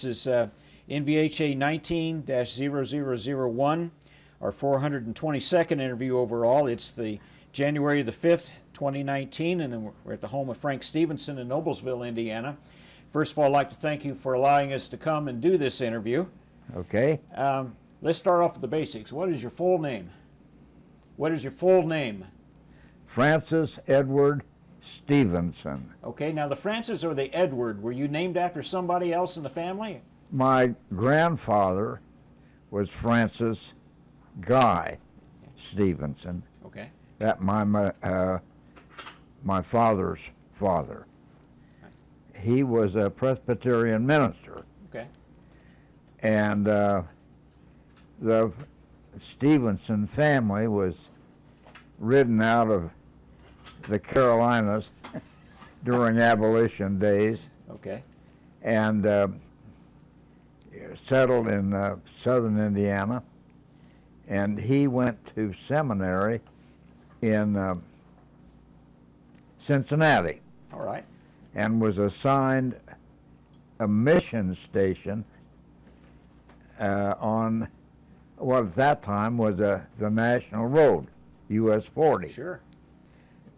This is NVHA 19-0001, our 422nd interview overall. It's the January the 5th, 2019, and we're at the home of Frank Stevenson in Noblesville, Indiana. First of all, I'd like to thank you for allowing us to come and do this interview. Okay. Let's start off with the basics. What is your full name? What is your full name? Francis Edward Stevenson. Okay, now the Francis or the Edward, were you named after somebody else in the family? My grandfather was Francis Guy Stevenson. Okay. That my father's father. He was a Presbyterian minister. Okay. And the Stevenson family was ridden out of the Carolinas during abolition days. Okay. And settled in southern Indiana. And he went to seminary in Cincinnati. All right. And was assigned a mission station on what at that time was the national road, US 40. Sure.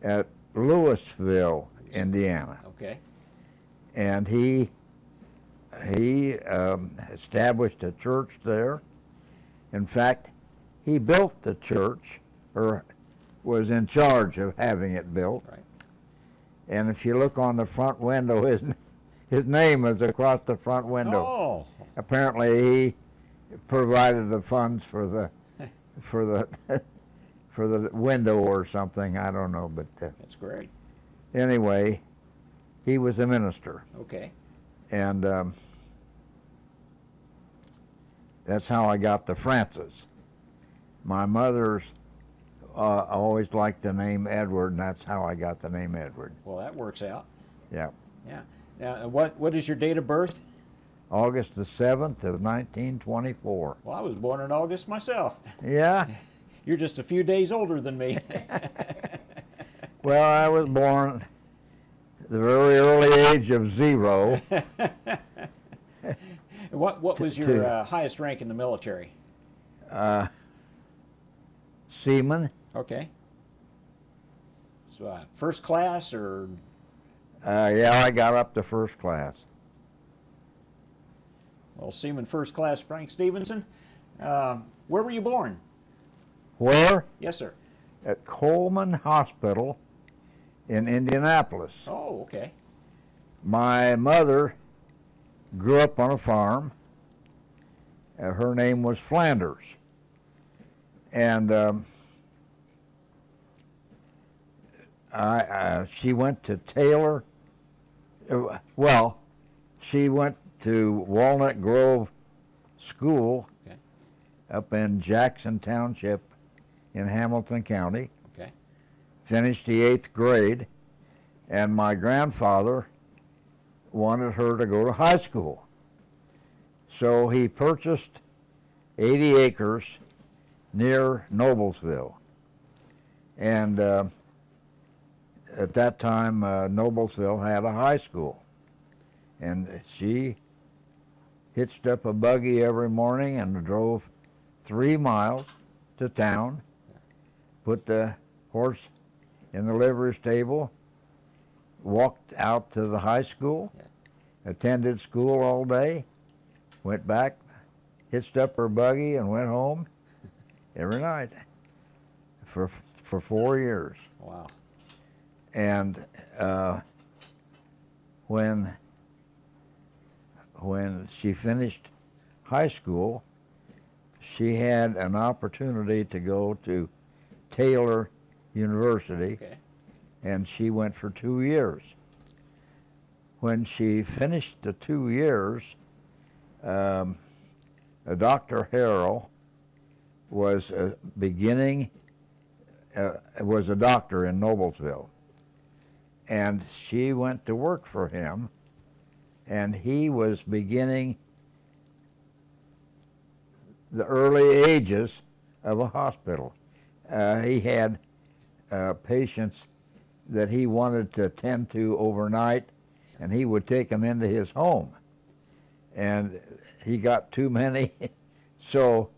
At Louisville, Indiana. Okay. And he established a church there. In fact, he built the church, or was in charge of having it built. Right. And if you look on the front window, his name is across the front window. Oh. Apparently, he provided the funds for the for the window or something. I don't know, but That's great. anyway, he was a minister, Okay. and that's how I got the Francis. My mother's always liked the name Edward, and that's how I got the name Edward. Well, that works out. Yeah. Yeah. Now, what is your date of birth? August the 7th of 1924. Well, I was born in August myself. Yeah? You're just a few days older than me. Well, I was born at the very early age of 0. What was your highest rank in the military? Seaman. Okay. So first class or? Yeah, I got up to first class. Well, Seaman First Class Frank Stevenson. Where were you born? Where? Yes, sir. At Coleman Hospital in Indianapolis. Oh, okay. My mother grew up on a farm. Her name was Flanders. And she went to Taylor. Well, she went to Walnut Grove School Okay. up in Jackson Township in Hamilton County. Okay. Finished the 8th grade, and my grandfather wanted her to go to high school. So he purchased 80 acres near Noblesville. And at that time, Noblesville had a high school. And she hitched up a buggy every morning and drove 3 miles to town, put the horse in the livery stable, walked out to the high school, attended school all day, went back, hitched up her buggy, and went home every night for 4 years. Wow. And when she finished high school, she had an opportunity to go to Taylor University, Okay. and she went for 2 years. When she finished the 2 years, Dr. Harrell was was a doctor in Noblesville, and she went to work for him, and he was beginning the early ages of a hospital. He had patients that he wanted to tend to overnight, and he would take them into his home. and he got too many, so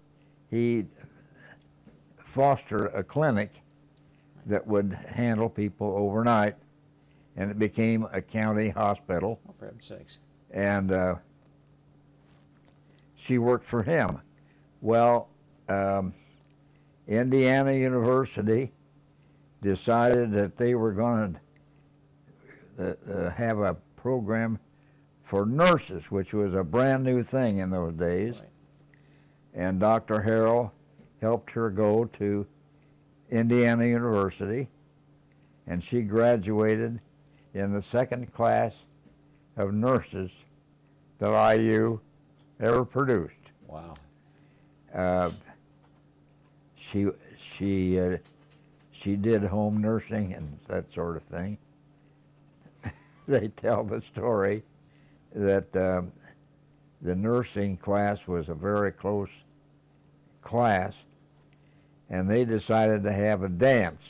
he fostered a clinic that would handle people overnight, and it became a county hospital. Oh, for heaven's sakes. And she worked for him. Well, Indiana University decided that they were going to have a program for nurses, which was a brand new thing in those days. Right. And Dr. Harrell helped her go to Indiana University, and she graduated in the second class of nurses that IU ever produced. Wow. She did home nursing and that sort of thing. They tell the story that the nursing class was a very close class, and they decided to have a dance,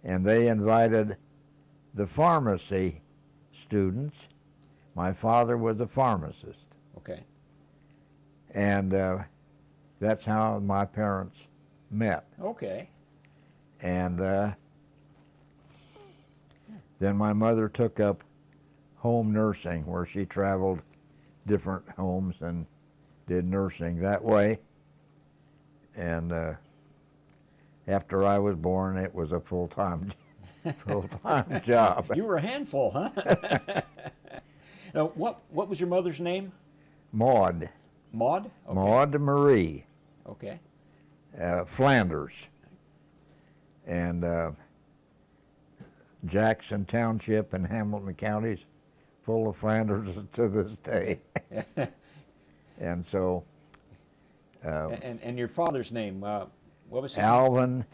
and they invited the pharmacy students. My father was a pharmacist. Okay. And that's how my parents met. Okay. And then my mother took up home nursing, where she traveled different homes and did nursing that way. And after I was born, it was a full-time job. You were a handful, huh? Now, what was your mother's name? Maud. Maud? Okay. Maud Marie Okay. Flanders. And Jackson Township and Hamilton counties full of Flanders to this day. And so... and your father's name, what was his Alvin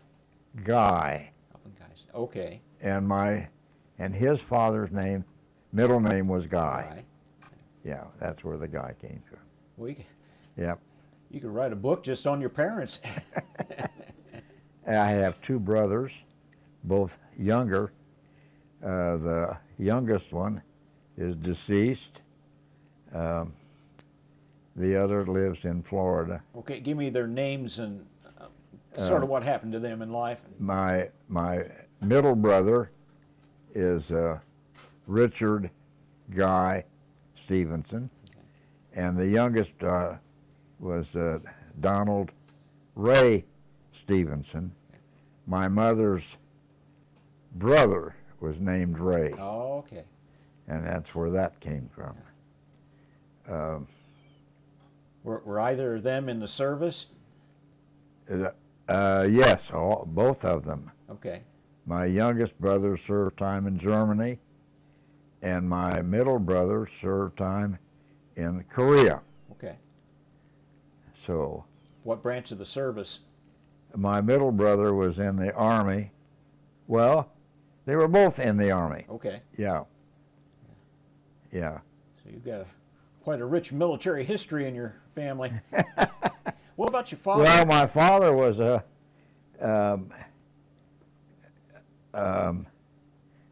Guy. Alvin Guys. Okay. And his father's name, middle name was Guy. Guy. Yeah, that's where the Guy came from. Well, Yep. you could write a book just on your parents. I have two brothers, both younger. The youngest one is deceased. The other lives in Florida. Okay, give me their names and sort of what happened to them in life. My middle brother is Richard Guy Stevenson, and the youngest was Donald Ray Stevenson. My mother's brother was named Ray, Oh, okay. and that's where that came from. Were either of them in the service? Yes, both of them. Okay. My youngest brother served time in Germany, and my middle brother served time in Korea. Okay. So What branch of the service? my middle brother was in the Army. Well, they were both in the Army. Okay. Yeah. Yeah. So you've got quite a rich military history in your family. What about your father? Well, my father was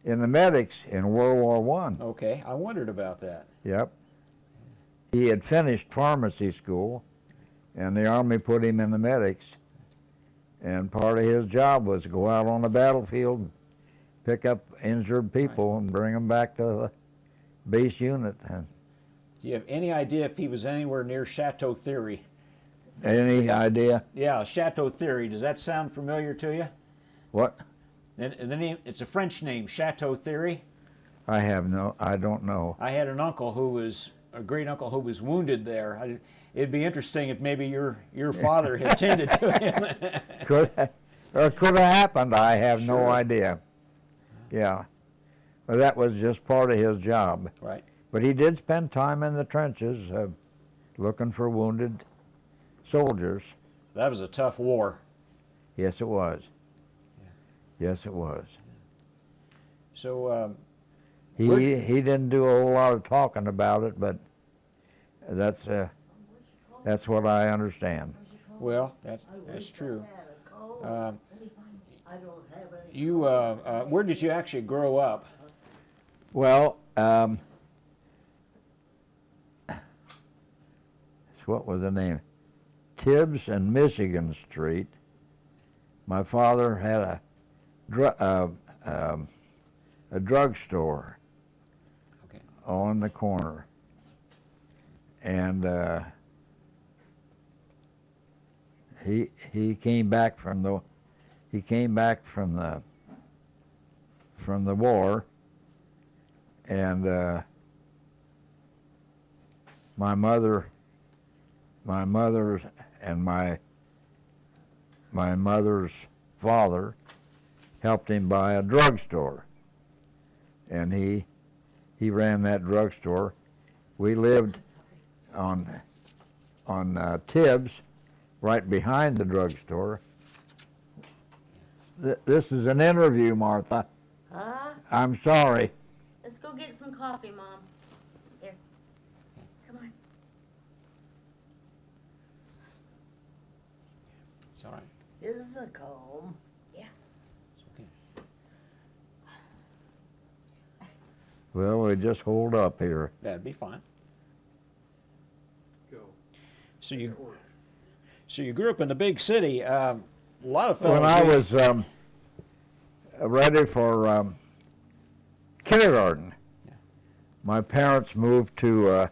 in the medics in World War I. Okay, I wondered about that. Yep. He had finished pharmacy school, and the Army put him in the medics. And part of his job was to go out on the battlefield and pick up injured people and bring them back to the base unit. And Do you have any idea if he was anywhere near Chateau Theory? any idea Yeah, Chateau Theory. Does that sound familiar to you? what? And the name, it's a French name, Chateau Theory. I don't know. I had an uncle who was, a great uncle who was wounded there. It'd be interesting if maybe your father had tended to him. Could have happened. I have no Sure. idea. Yeah. Well, that was just part of his job. Right. But he did spend time in the trenches looking for wounded soldiers. That was a tough war. Yes, it was. Yes, it was. So, He didn't do a whole lot of talking about it, but that's what I understand. well, that's true. Um, You, where did you actually grow up? Well, what was the name? Tibbs and Michigan Street. My father had a drugstore Okay. on the corner, and he came back from the war, and my mother and my mother's father helped him buy a drugstore, and he ran that drugstore. We lived on Tibbs, right behind the drugstore. This is an interview, Martha. Huh? I'm sorry. Let's go get some coffee, Mom. Here. Come on. It's all right. This is a comb. Yeah. It's okay. Well, we just hold up here. That'd be fine. Go. So you grew up in the big city. A lot of fellows. When I was ready for kindergarten, my parents moved to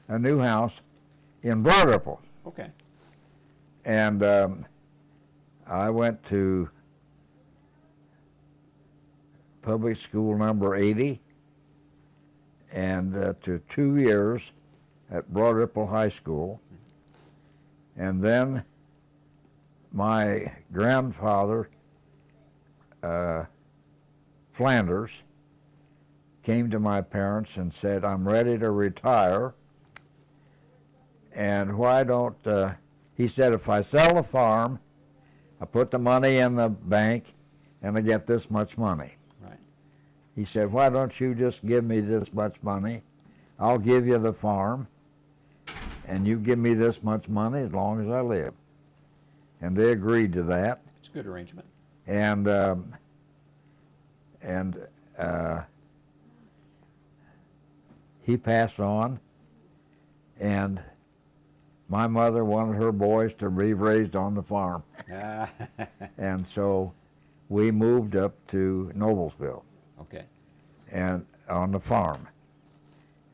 a new house in Broad Ripple, Okay. and I went to public school number 80 and to 2 years at Broad Ripple High School. And then my grandfather, Flanders, came to my parents and said, "I'm ready to retire. And why don't," he said, "if I sell the farm, I put the money in the bank and I get this much money." Right. He said, "Why don't you just give me this much money? I'll give you the farm, and you give me this much money as long as I live." And they agreed to that. It's a good arrangement. And he passed on, and my mother wanted her boys to be raised on the farm. And so we moved up to Noblesville Okay. and on the farm.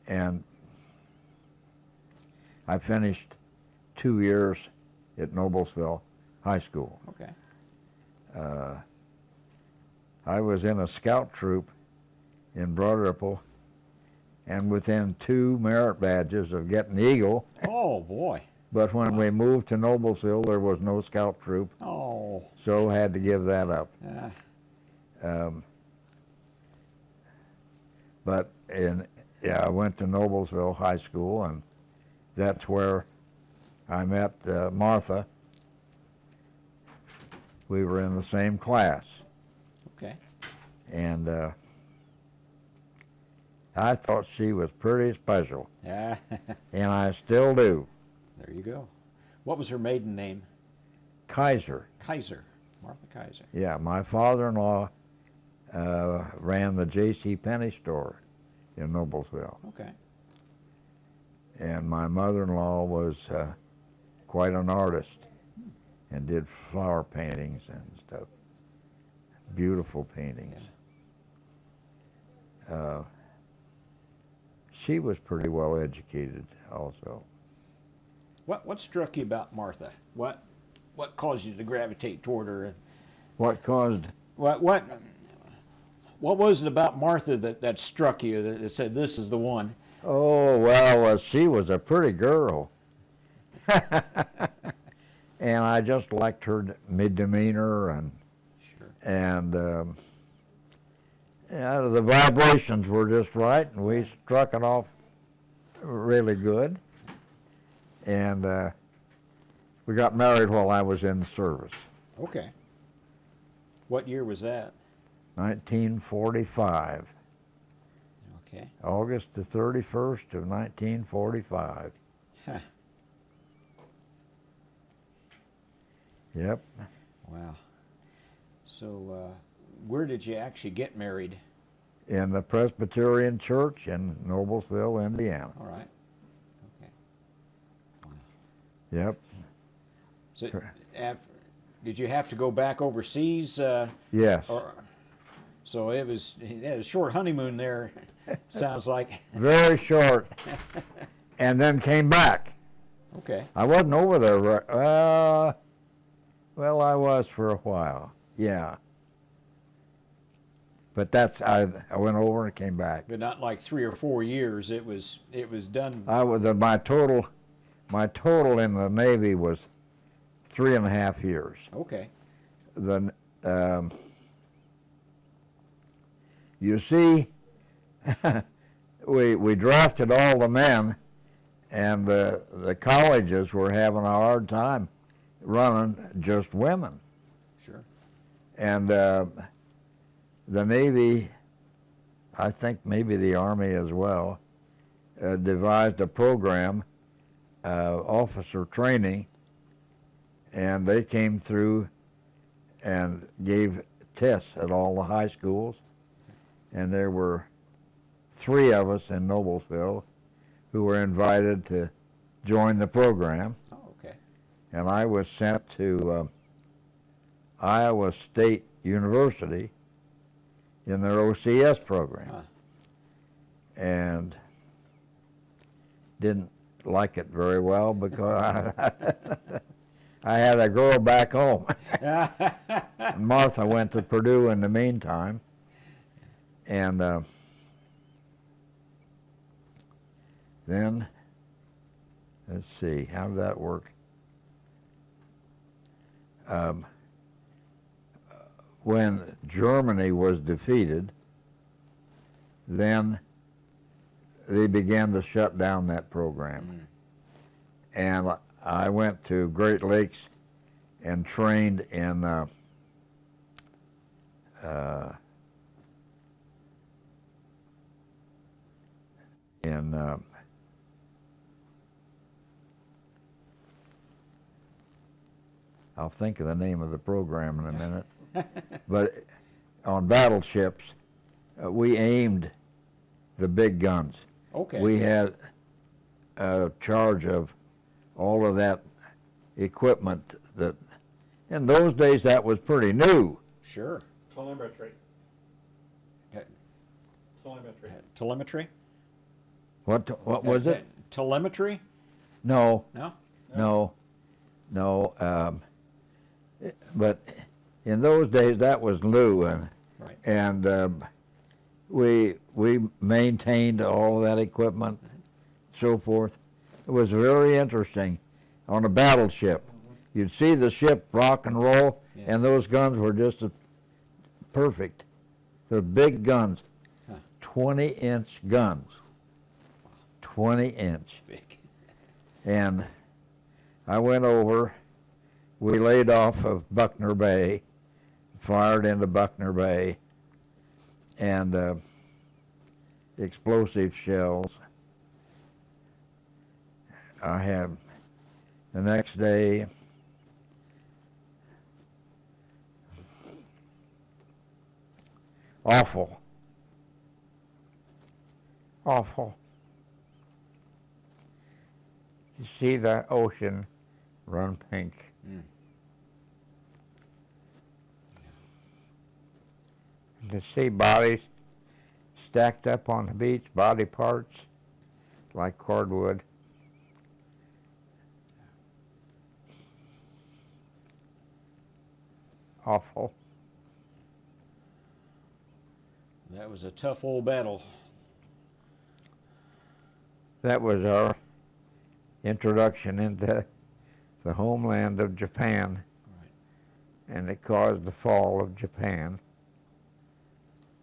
And I finished 2 years at Noblesville High School. Okay. I was in a scout troop in Broad Ripple, and within 2 merit badges of getting Eagle. Oh boy. But when we moved to Noblesville, there was no scout troop, Oh. so had to give that up. But I went to Noblesville High School, and that's where I met Martha. We were in the same class, Okay. and I thought she was pretty special, Yeah. and I still do. There you go. What was her maiden name? Kaiser. Kaiser. Martha Kaiser. Yeah, my father-in-law ran the J.C. Penney store in Noblesville, Okay. and my mother-in-law was quite an artist and did flower paintings and stuff. Beautiful paintings. She was pretty well educated also. What struck you about Martha? What caused you to gravitate toward her? What caused? What was it about Martha that struck you that said this is the one? Oh, well, she was a pretty girl. And I just liked her demeanor, and Sure. Yeah, the vibrations were just right, and we struck it off really good. And we got married while I was in the service, Okay. What year was that? 1945, Okay. August the 31st of 1945. Huh. Yep. Wow. So where did you actually get married? In the Presbyterian Church in Noblesville, Indiana. All right. Okay. Wow. Yep. So, did you have to go back overseas? Yes. So it was a short honeymoon there, sounds like. Very short. And then came back. Okay. I wasn't over there. Well, I was for a while. Yeah. But I went over and came back. But not like 3 or 4 years. It was done. My total in the Navy was 3.5 years. Okay. You see, we drafted all the men, and the colleges were having a hard time running just women. Sure. And the Navy, I think maybe the Army as well, devised a program, officer training, and they came through and gave tests at all the high schools, and there were 3 of us in Noblesville who were invited to join the program. Oh, okay. And I was sent to Iowa State University in their OCS program. Huh. And didn't like it very well because I had a girl back home. Martha went to Purdue in the meantime. And then, let's see, how did that work? When Germany was defeated, then they began to shut down that program. And I went to Great Lakes and trained in I'll think of the name of the program in a minute. But on battleships, we aimed the big guns. Okay. We had charge of all of that equipment that, in those days, that was pretty new. Sure. Telemetry. Uh, Telemetry. Telemetry? What was it? Telemetry? No, No? no. But in those days, that was new, Right. and we maintained all of that equipment, so forth. It was very interesting. On a battleship, you'd see the ship rock and roll, Yeah. and those guns were just perfect. The big guns, Huh. 20-inch guns, 20-inch. Big. And I went over, we laid off of Buckner Bay, fired into Buckner Bay, and explosive shells. I have, the next day, awful. You see the ocean run pink. And to see bodies stacked up on the beach, body parts like cordwood. Awful. That was a tough old battle. That was our introduction into the homeland of Japan, and it caused the fall of Japan.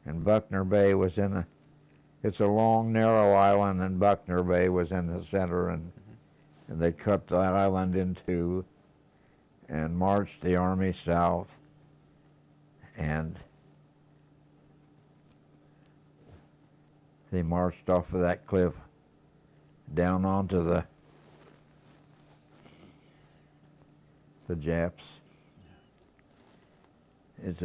And Buckner Bay was it's a long, narrow island, and Buckner Bay was in the center, and they cut that island in two and marched the army south, and they marched off of that cliff down onto the Japs. It's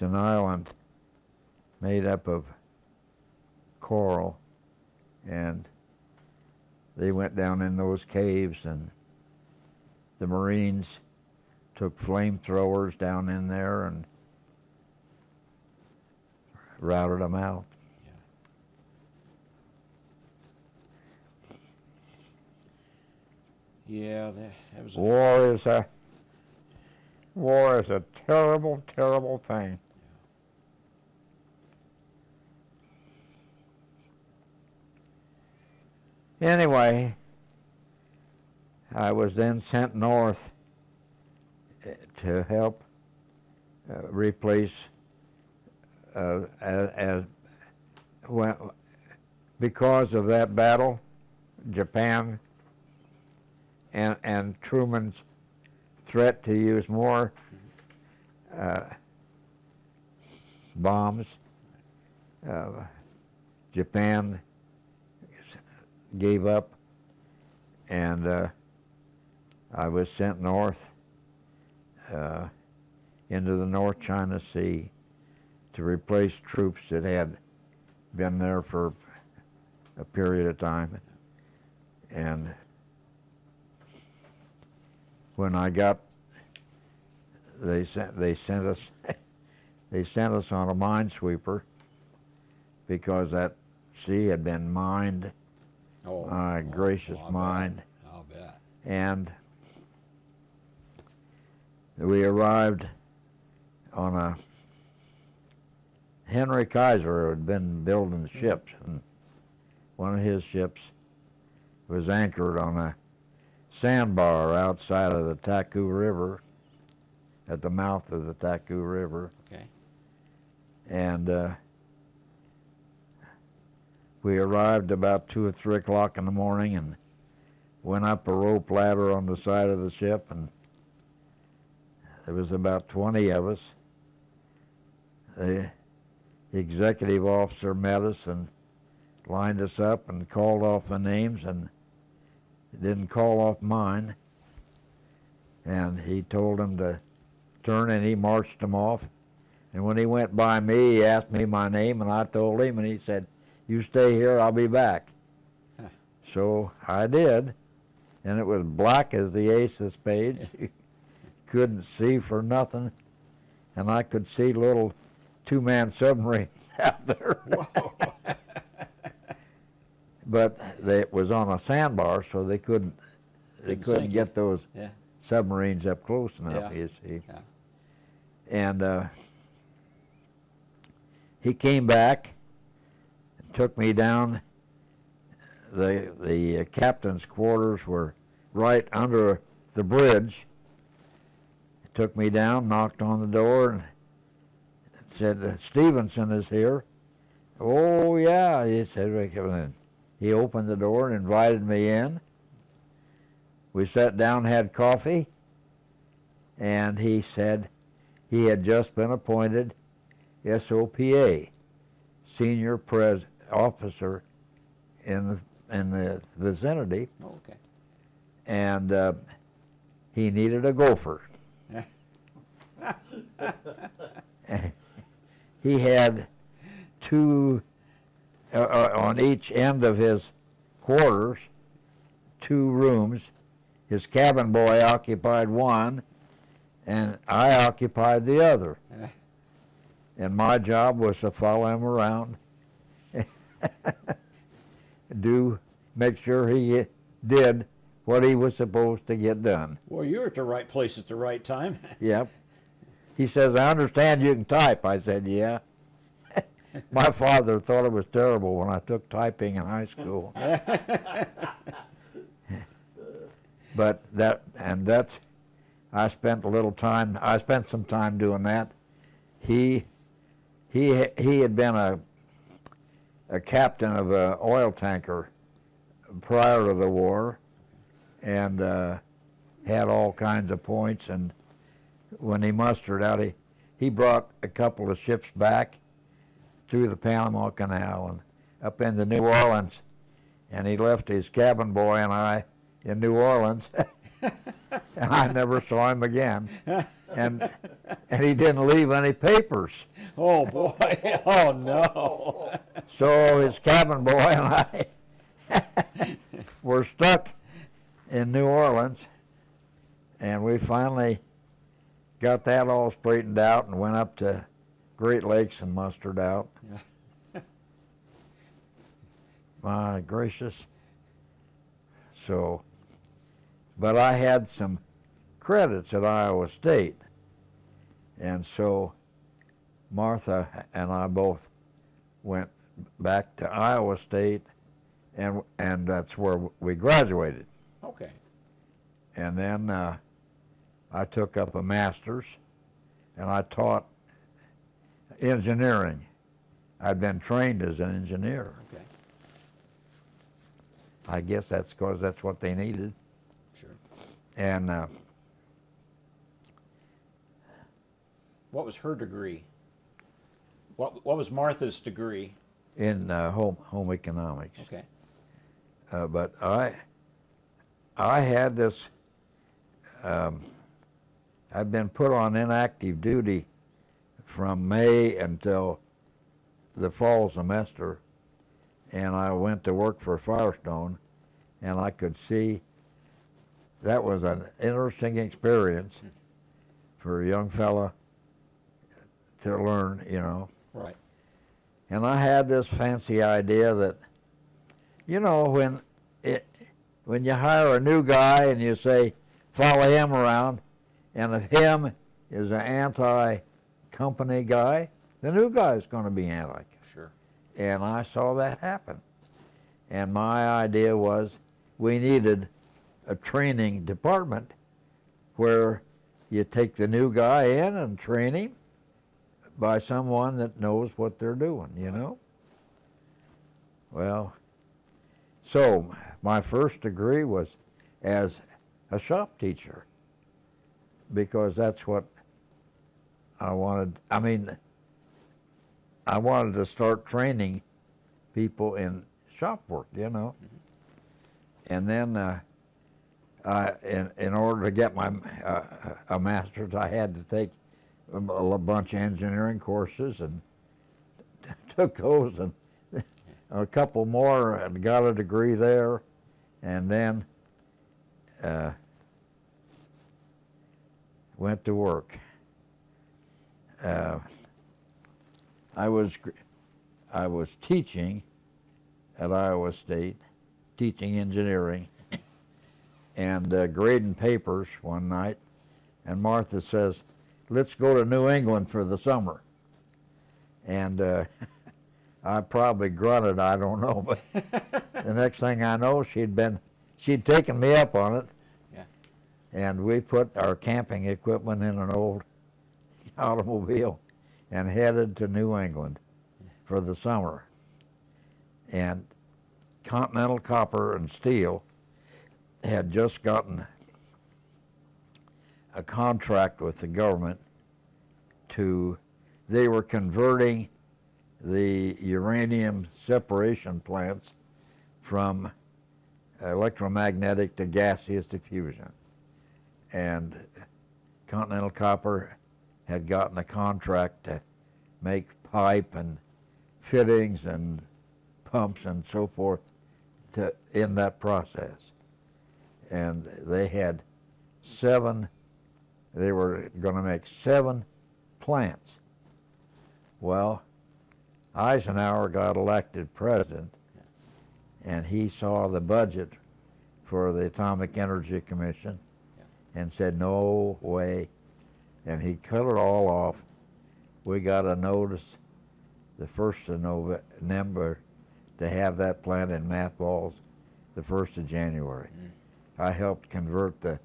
an island made up of coral And they went down in those caves, and the Marines took flamethrowers down in there and routed them out. Yeah, that was. War is a terrible, terrible thing. Anyway, I was then sent north to help replace because of that battle, Japan and Truman's threat to use more bombs. Japan gave up, and I was sent north into the North China Sea to replace troops that had been there for a period of time. And when I got, they sent us on a minesweeper because that sea had been mined. Oh, My gracious, I'll mined. bet. I'll bet. And we arrived on a Henry Kaiser had been building ships, and one of his ships was anchored on a sandbar outside of the Taku River, at the mouth of the Taku River. Okay. And we arrived about 2 or 3 o'clock in the morning and went up a rope ladder on the side of the ship, and there was about 20 of us. The executive officer met us and lined us up and called off the names, and didn't call off mine. And he told them to turn, and he marched them off. And when he went by me, he asked me my name, and I told him, and he said, "You stay here, I'll be back." Huh. So I did, and it was black as the ace of spades. You couldn't see for nothing, and I could see little two-man submarines out there. But it was on a sandbar, so they couldn't sink get it. those Yeah. submarines up close enough, Yeah. you see. Yeah. And he came back, took me down. The captain's quarters were right under the bridge. Took me down, knocked on the door, and said, "Stevenson is here." "Oh, yeah," he said. He opened the door and invited me in. We sat down, had coffee, and he said he had just been appointed SOPA, senior officer in the vicinity, Oh, okay. and he needed a gopher. He had two on each end of his quarters, 2 rooms. His cabin boy occupied one, and I occupied the other. And my job was to follow him around, make sure he did what he was supposed to get done. Well, you were at the right place at the right time. Yep. He says, "I understand you can type." I said, "Yeah." My father thought it was terrible when I took typing in high school. But I spent some time doing that. He had been a captain of an oil tanker prior to the war, and had all kinds of points. And when he mustered out, he brought a couple of ships back through the Panama Canal and up into New Orleans, and he left his cabin boy and I in New Orleans, and I never saw him again. And he didn't leave any papers. Oh, boy. Oh, no. So his cabin boy and I were stuck in New Orleans, and we finally got that all straightened out and went up to Great Lakes and mustered out. Yeah. My gracious. So, but I had some credits at Iowa State, and so Martha and I both went back to Iowa State, and that's where we graduated. Okay. And then I took up a master's, and I taught engineering. I'd been trained as an engineer. Okay. I guess that's because that's what they needed. Sure. And What was her degree? What was Martha's degree? in home economics. Okay. But I had this. I've been put on inactive duty from May until the fall semester, and I went to work for Firestone, and I could see that was an interesting experience for a young fella to learn, you know. Right. And I had this fancy idea that, you know, when you hire a new guy and you say, follow him around, and if him is an anti-company guy, the new guy is going to be anti. Sure. And I saw that happen. And my idea was we needed a training department where you take the new guy in and train him by someone that knows what they're doing, you know? Well, so my first degree was as a shop teacher, because that's what I wanted. I mean, I wanted to start training people in shop work, you know? And then in order to get my a master's, I had to take a bunch of engineering courses, and took those, and a couple more, and got a degree there, and then went to work. I was teaching at Iowa State, teaching engineering, and grading papers one night, and Martha says, let's go to New England for the summer. And I probably grunted, I don't know, but the next thing I know, she'd taken me up on it. Yeah. And we put our camping equipment in an old automobile and headed to New England for the summer. And Continental Copper and Steel had just gotten a contract with the government they were converting the uranium separation plants from electromagnetic to gaseous diffusion. And Continental Copper had gotten a contract to make pipe and fittings and pumps and so forth in that process. And they had they were going to make 7 plants. Well, Eisenhower got elected president, and he saw the budget for the Atomic Energy Commission and said, no way. And he cut it all off. We got a notice the 1st of November to have that plant in mothballs the 1st of January. I helped convert the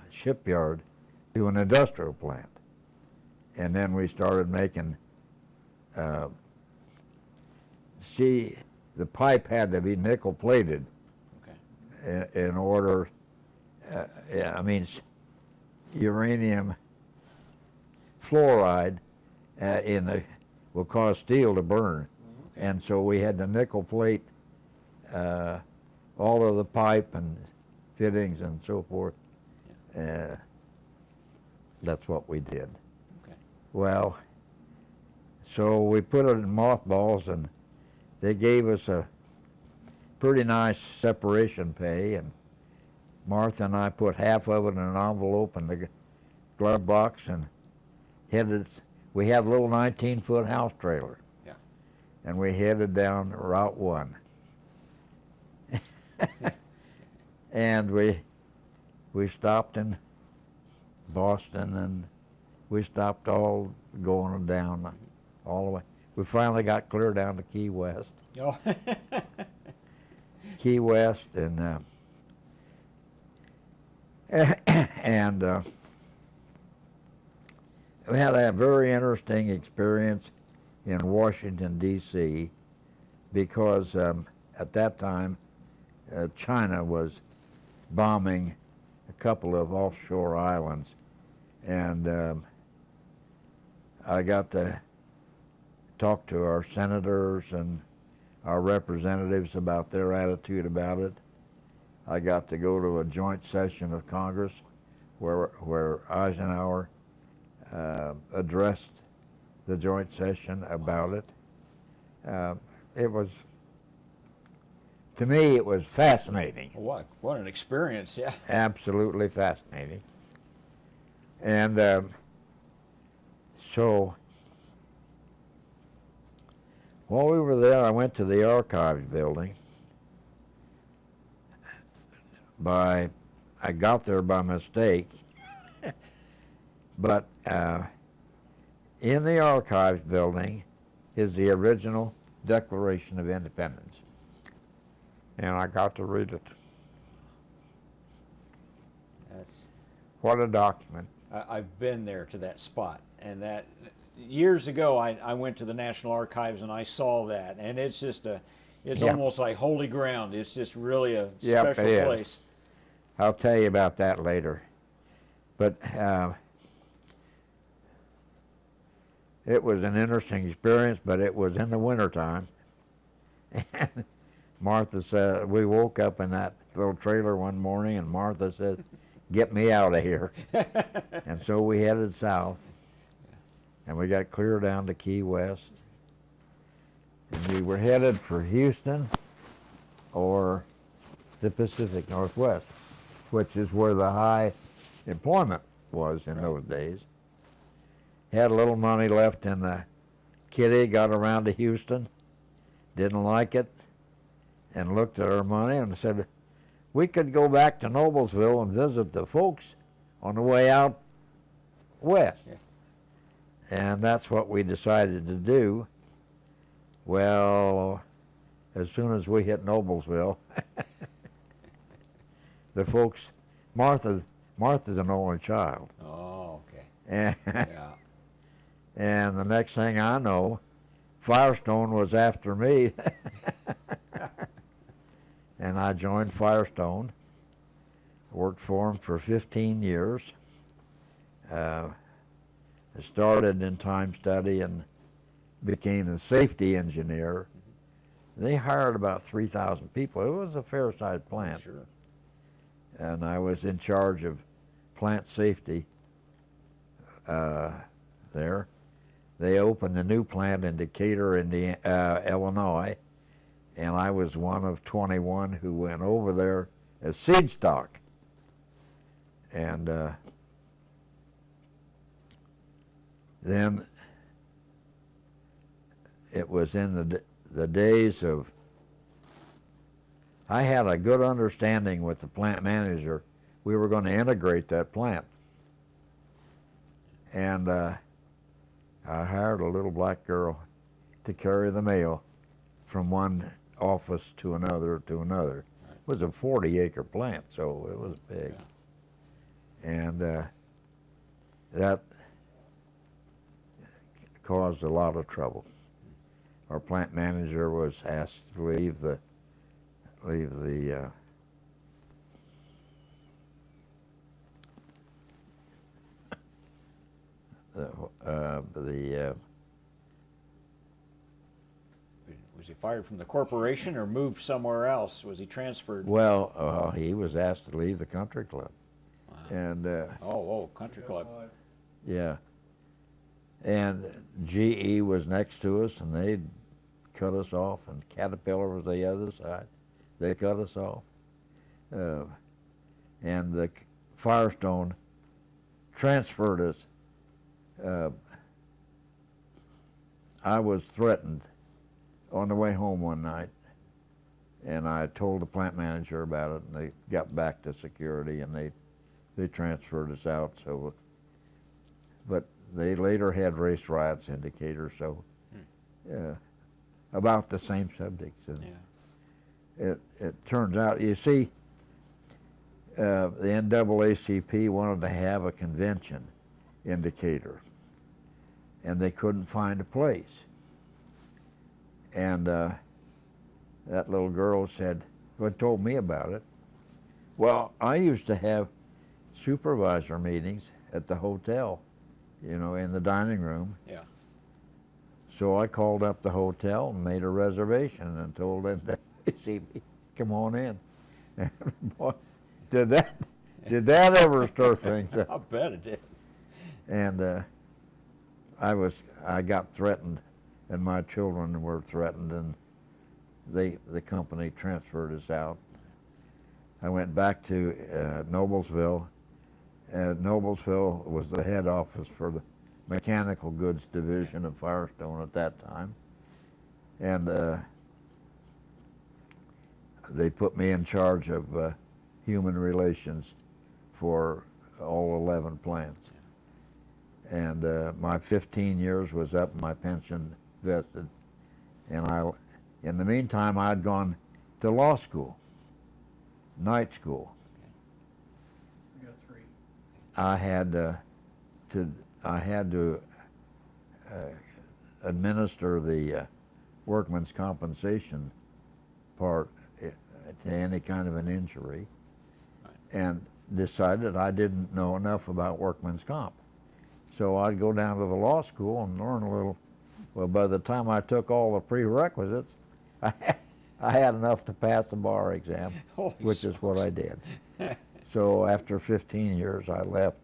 shipyard to an industrial plant. And then we started making, the pipe had to be nickel plated. Okay. In order, uranium fluoride will cause steel to burn. Okay. And so we had to nickel plate all of the pipe and fittings and so forth. That's what we did. Okay. Well, So we put it in mothballs, and they gave us a pretty nice separation pay, and Martha and I put half of it in an envelope in the glove box and headed. We had a little 19-foot house trailer. Yeah. And we headed down Route 1. And we stopped in Boston, and we stopped all going down all the way. We finally got clear down to Key West. Oh. Key West, and we had a very interesting experience in Washington, D.C., because at that time China was bombing a couple of offshore islands, and I got to talk to our senators and our representatives about their attitude about it. I got to go to a joint session of Congress where Eisenhower addressed the joint session about it. It was, to me, it was fascinating. What an experience, yeah. Absolutely fascinating. And so while we were there, I went to the archives building. I got there by mistake, but in the archives building is the original Declaration of Independence, and I got to read it. That's. What a document. I've been there to that spot, and that years ago I went to the National Archives and I saw that, and it's just it's Yeah. almost like holy ground. It's just really a Yep, special it is. place. I'll tell you about that later. But it was an interesting experience, but it was in the wintertime. And Martha said, we woke up in that little trailer one morning, and Martha said, get me out of here. And so we headed south, and we got clear down to Key West. And we were headed for Houston or the Pacific Northwest, which is where the high employment was in those days. Had a little money left in the kitty, got around to Houston, didn't like it, and looked at our money and said, we could go back to Noblesville and visit the folks on the way out west. Yeah. And that's what we decided to do. Well, as soon as we hit Noblesville, the folks, Martha's an only child. Oh, okay. And, Yeah. and the next thing I know, Firestone was after me. And I joined Firestone, worked for them for 15 years. I started in time study and became the safety engineer. They hired about 3,000 people. It was a fair-sized plant. Sure. And I was in charge of plant safety there. They opened the new plant in Decatur, Illinois, and I was one of 21 who went over there as seed stock. And then it was in the days of, I had a good understanding with the plant manager. We were going to integrate that plant. And I hired a little black girl to carry the mail from one office to another to another. Right. It was a 40-acre plant, so it was big. Yeah. And that caused a lot of trouble. Our plant manager was asked to leave the Was he fired from the corporation or moved somewhere else? Was he transferred? well, he was asked to leave the country club. Wow. And Oh, country club. yeah. And GE was next to us, and they cut us off, and Caterpillar was the other side. They cut us off. And the Firestone transferred us. I was threatened on the way home one night, and I told the plant manager about it, and they got back to security, and they transferred us out. So, but they later had race riots indicators, so about the same subjects. And it turns out, you see, the NAACP wanted to have a convention indicator, and they couldn't find a place. And that little girl said, well, told me about it. Well, I used to have supervisor meetings at the hotel, you know, in the dining room. Yeah. So I called up the hotel and made a reservation and told them to see me, come on in. And boy, did that ever stir things up? I bet it did. And I got threatened, and my children were threatened, and the company transferred us out. I went back to Noblesville. Noblesville was the head office for the mechanical goods division of Firestone at that time. And they put me in charge of human relations for all 11 plants. And my 15 years was up, my pension vested. And in the meantime, I'd gone to law school, night school. We got 3. I had to administer the workman's compensation part to any kind of an injury, and decided I didn't know enough about workman's comp. So I'd go down to the law school and learn a little. Well, by the time I took all the prerequisites, I had enough to pass the bar exam, which is what I did. So after 15 years, I left,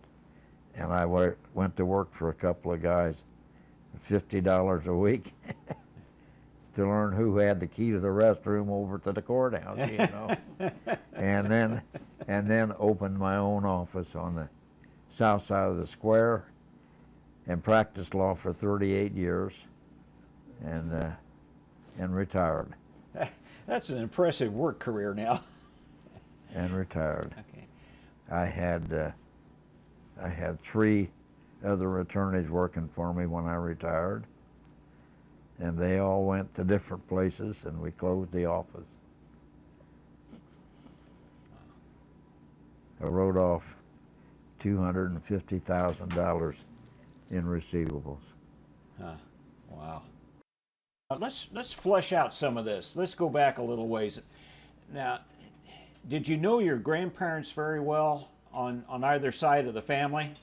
and I went to work for a couple of guys, $50 a week, to learn who had the key to the restroom over to the courthouse, you know. and then opened my own office on the south side of the square, and practiced law for 38 years, and retired. That's an impressive work career now. And retired. Okay. I had 3 other attorneys working for me when I retired, and they all went to different places, and we closed the office. I wrote off $250,000 in receivables. Wow. Let's flesh out some of this. Let's go back a little ways. Now, did you know your grandparents very well on either side of the family?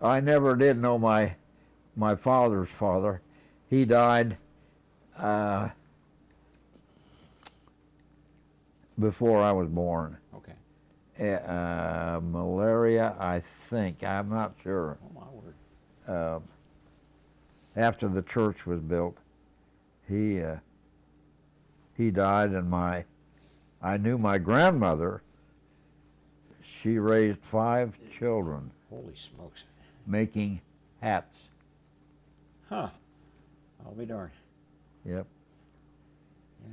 I never did know my father's father. He died before I was born. Okay. Malaria, I think. I'm not sure. Oh, my word. After the church was built, he died, and I knew my grandmother. She raised 5 children, Holy smokes. making hats. Huh. I'll be darned. Yep. Yeah.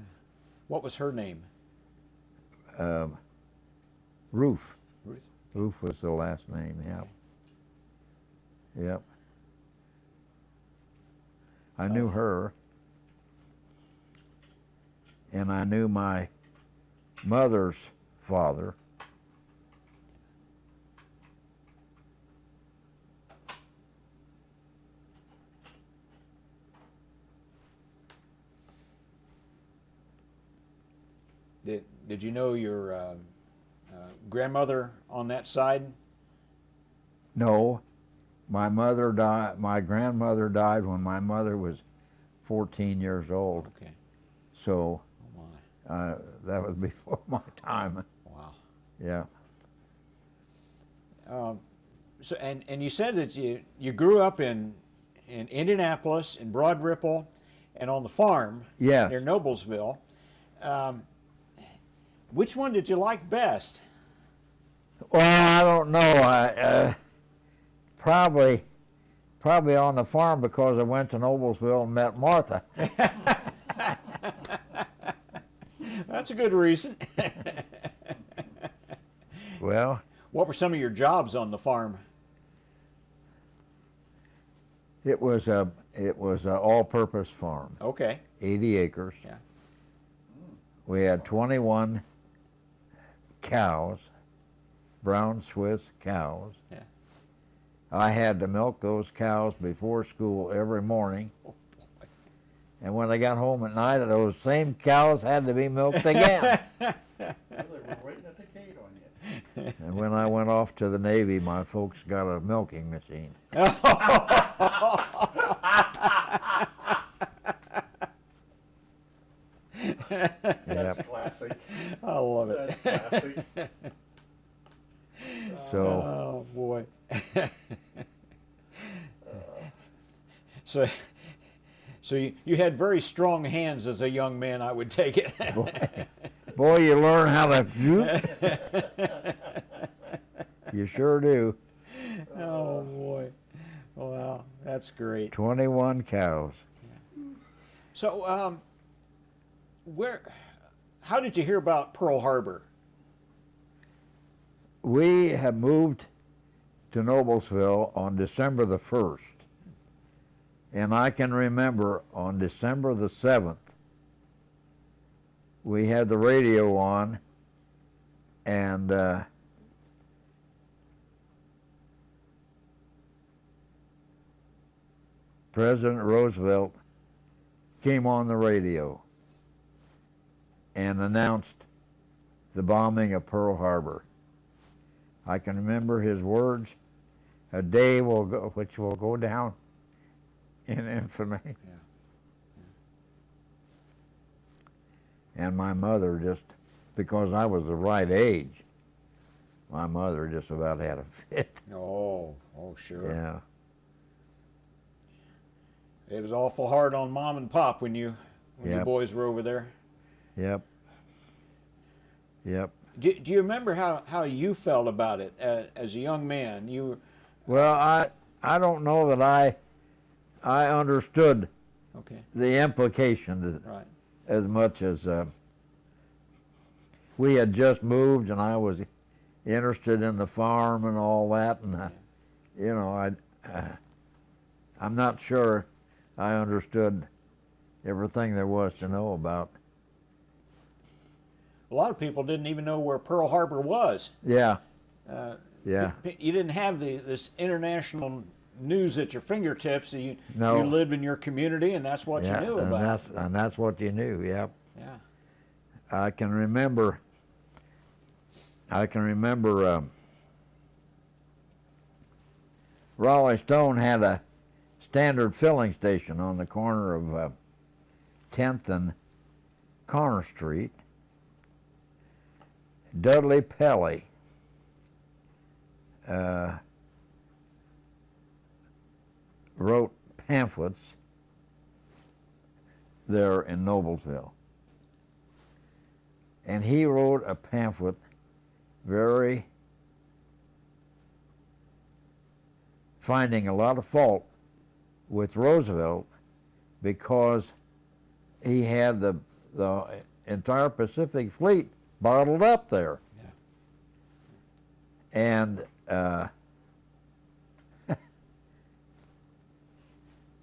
What was her name? Ruth. Ruth. Ruth was the last name. Yep. Yep. I knew her, and I knew my mother's father. Did you know your grandmother on that side? No, my mother died. My grandmother died when my mother was 14 years old. Okay. So Oh my. that was before my time. Wow. Yeah. So and you said that you grew up in in Indianapolis, in Broad Ripple, and on the farm Yes. near Noblesville. Which one did you like best? Well, I don't know. I probably on the farm because I went to Noblesville and met Martha. That's a good reason. Well, What were some of your jobs on the farm? it was a all-purpose farm, Okay. 80 acres. Yeah. We had 21 cows, brown Swiss cows. Yeah. I had to milk those cows before school every morning. And when I got home at night, those same cows had to be milked again. Well, they were waiting at the gate on you. And when I went off to the Navy, my folks got a milking machine. That's Yep. classic. I love it. That's classic. So, Oh boy. So you had very strong hands as a young man, I would take it. boy, you learn how to. You sure do. Oh boy. Wow, that's great. 21 cows. So how did you hear about Pearl Harbor? We have moved to Noblesville on December the 1st. And I can remember on December the 7th, we had the radio on, and President Roosevelt came on the radio and announced the bombing of Pearl Harbor. I can remember his words, "A day will go, which will go down in infamy." And my mother just, because I was the right age, my mother just about had a fit. Oh, sure. Yeah. It was awful hard on Mom and Pop when you Yep. boys were over there. Yep. Yep. Do you remember how you felt about it as a young man? Well, I don't know that I understood Okay, the implication right. as much as we had just moved, and I was interested in the farm and all that, and you know, I'm not sure I understood everything there was to know about. A lot of people didn't even know where Pearl Harbor was. Yeah. Uh, Yeah. You didn't have this international news at your fingertips. You No. lived in your community, and that's what Yeah, you knew and about. that's what you knew. Yep. Yeah. I can remember. Raleigh Stone had a standard filling station on the corner of 10th and Connor Street. Dudley Pelley wrote pamphlets there in Noblesville. And he wrote a pamphlet finding a lot of fault with Roosevelt because he had the entire Pacific Fleet bottled up there. Yeah. And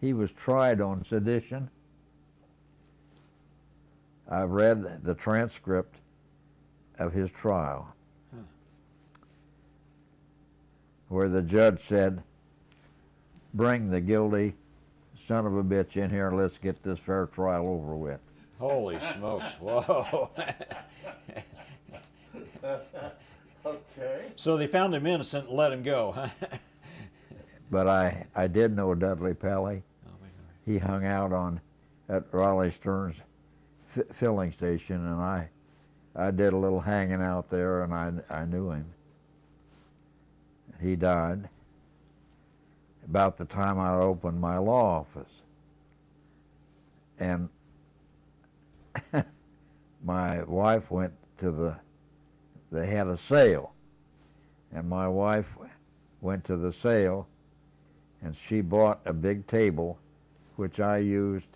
he was tried on sedition. I've read the transcript of his trial, where the judge said, "Bring the guilty son of a bitch in here, let's get this fair trial over with." Holy smokes! Whoa. Okay. So they found him innocent and let him go, huh? But I did know Dudley Pelley. He hung out at Raleigh Stern's filling station, and I did a little hanging out there, and I knew him. He died. about the time I opened my law office. And my wife went to they had a sale, and my wife went to the sale, and she bought a big table, which I used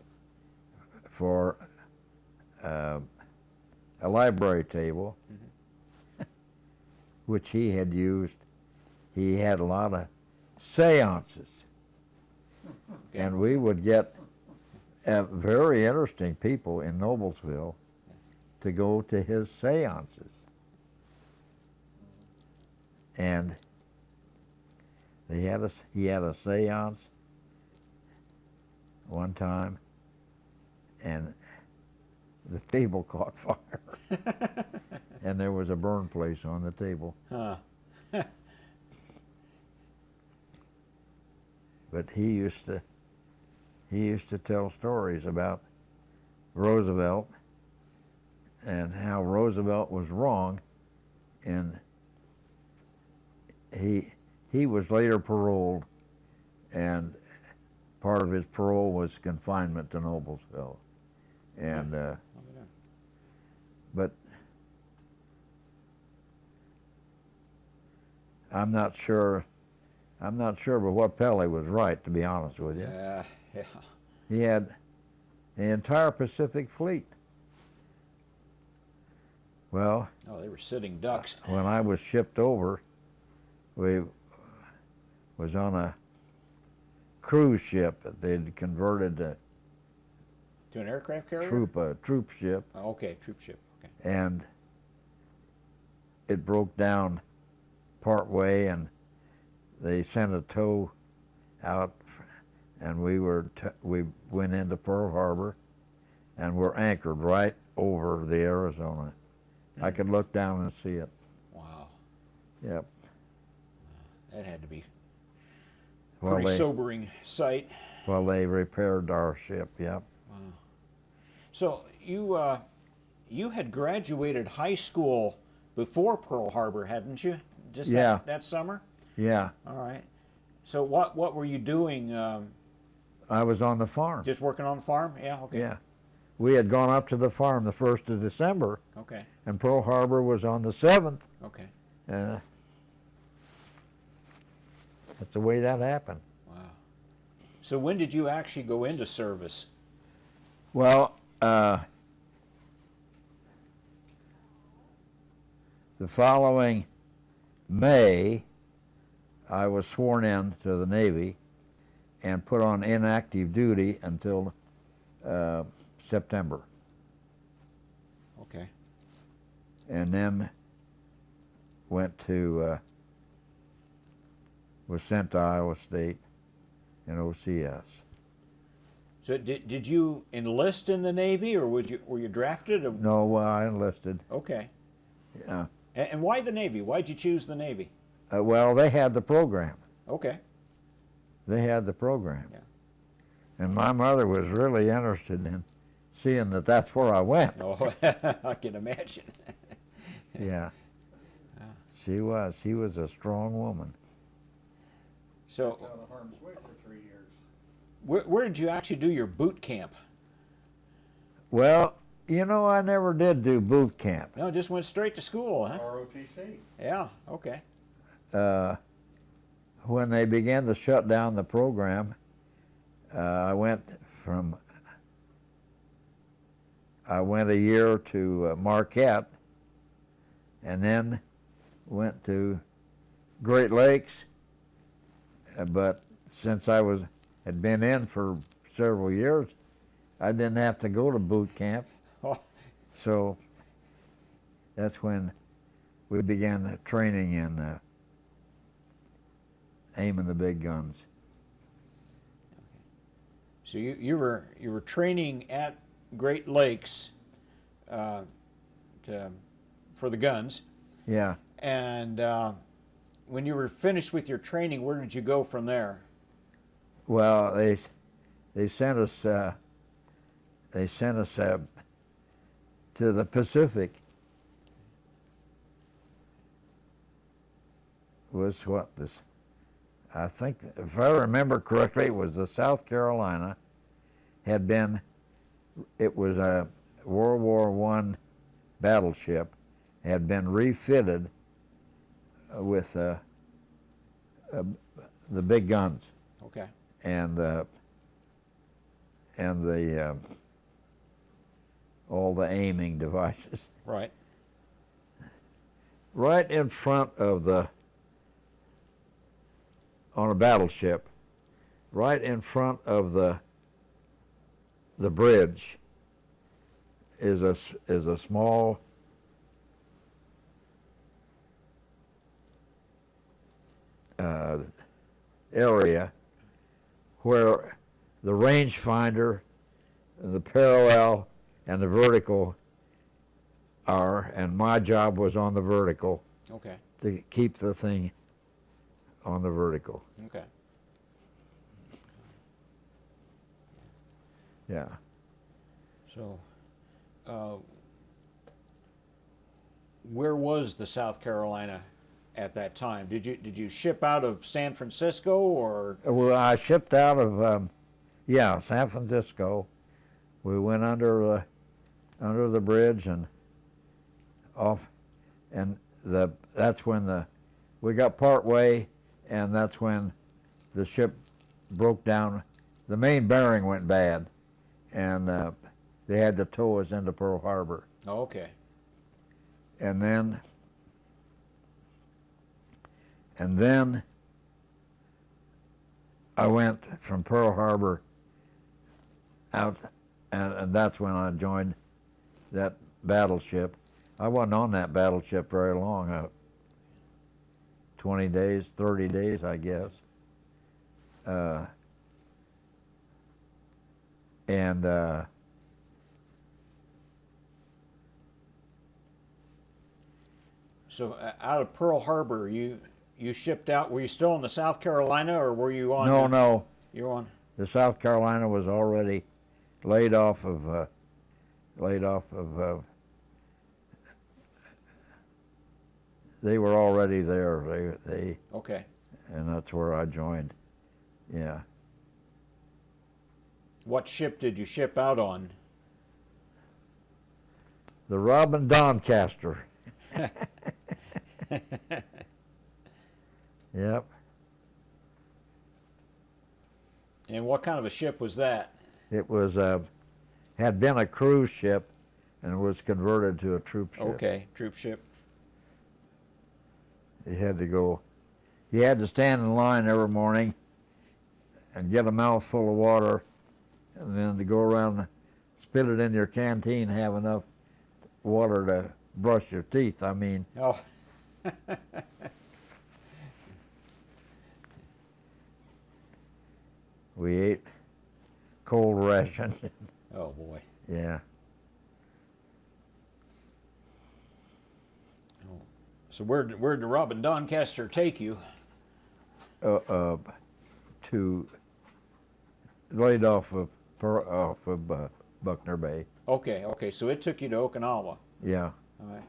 for a library table, which he had used. He had a lot of seances, and we would get very interesting people in Noblesville to go to his seances. And he had a seance one time, and the table caught fire, and there was a burn place on the table. Huh. But he used to tell stories about Roosevelt and how Roosevelt was wrong, and he was later paroled, and part of his parole was confinement to Noblesville, and but I'm not sure but what Pele was right, to be honest with you. Yeah. He had the entire Pacific Fleet. Well, Oh, they were sitting ducks. when I was shipped over, we was on a cruise ship that they'd converted to To an aircraft carrier? troop ship, Oh, okay, troop ship. Okay. and it broke down part way, and they sent a tow out, and we went into Pearl Harbor, and we're anchored right over the Arizona. I could look down and see it. Wow. Yep. That had to be Well, pretty sobering sight. well, they repaired our ship. Yep. So you had graduated high school before Pearl Harbor, hadn't you? Just Yeah. that summer? Yeah. All right. So what were you doing? I was on the farm. Just working on the farm? Yeah. Okay. Yeah. We had gone up to the farm the 1st of December, Okay. and Pearl Harbor was on the 7th. Okay. That's the way that happened. Wow. So when did you actually go into service? Well, the following May, I was sworn in to the Navy and put on inactive duty until September. Okay. And then was sent to Iowa State and OCS. So did you enlist in the Navy, or were you drafted? Or? No, well, I enlisted. Okay. Yeah. And why the Navy? Why'd you choose the Navy? Well, they had the program. Okay. They had the program. Yeah. And my mother was really interested in seeing that that's where I went. Oh, I can imagine. Yeah. She was. She was a strong woman. So Out of harm's way for 3 years. where did you actually do your boot camp? Well, you know, I never did do boot camp. No, just went straight to school, huh? ROTC. Yeah. Okay. When they began to shut down the program, I went a year to Marquette, and then went to Great Lakes. But since I had been in for several years, I didn't have to go to boot camp. Oh, So that's when we began the training in aiming the big guns. so you were training at Great Lakes for the guns, Yeah. and when you were finished with your training, where did you go from there? Well, they sent us to the Pacific. Was what this? I think, if I remember correctly, it was the South Carolina. It was a World War I battleship, had been refitted with the big guns Okay. and all the aiming devices. Right. Right in front of on a battleship, right in front of the bridge is a small area where the rangefinder, the parallel, and the vertical are, and my job was on the vertical Okay. to keep the thing on the vertical. Okay. Yeah. So, where was the South Carolina at that time? Did you ship out of San Francisco or? Well, I shipped out of San Francisco. We went under the bridge and off, and that's when we got part way, and that's when the ship broke down. The main bearing went bad, and they had to tow us into Pearl Harbor. Oh, okay. And then I went from Pearl Harbor out, and that's when I joined that battleship. I wasn't on that battleship very long, 20 days, 30 days, I guess. So out of Pearl Harbor, you shipped out. Were you still in the South Carolina, or were you on? No. You were on. The South Carolina was already laid off of. They were already there. They Okay. and that's where I joined. Yeah. What ship did you ship out on? The Robin Doncaster. Yep. And what kind of a ship was that? It was had been a cruise ship and was converted to a troop ship. Okay, troop ship. He had to stand in line every morning and get a mouthful of water, and then to go around and spit it in your canteen, have enough water to brush your teeth. I mean, Oh. we ate cold rations. Oh boy. Yeah. So where'd the Robin Doncaster take you? To laid off of Buckner Bay. Okay. So it took you to Okinawa. Yeah. All right.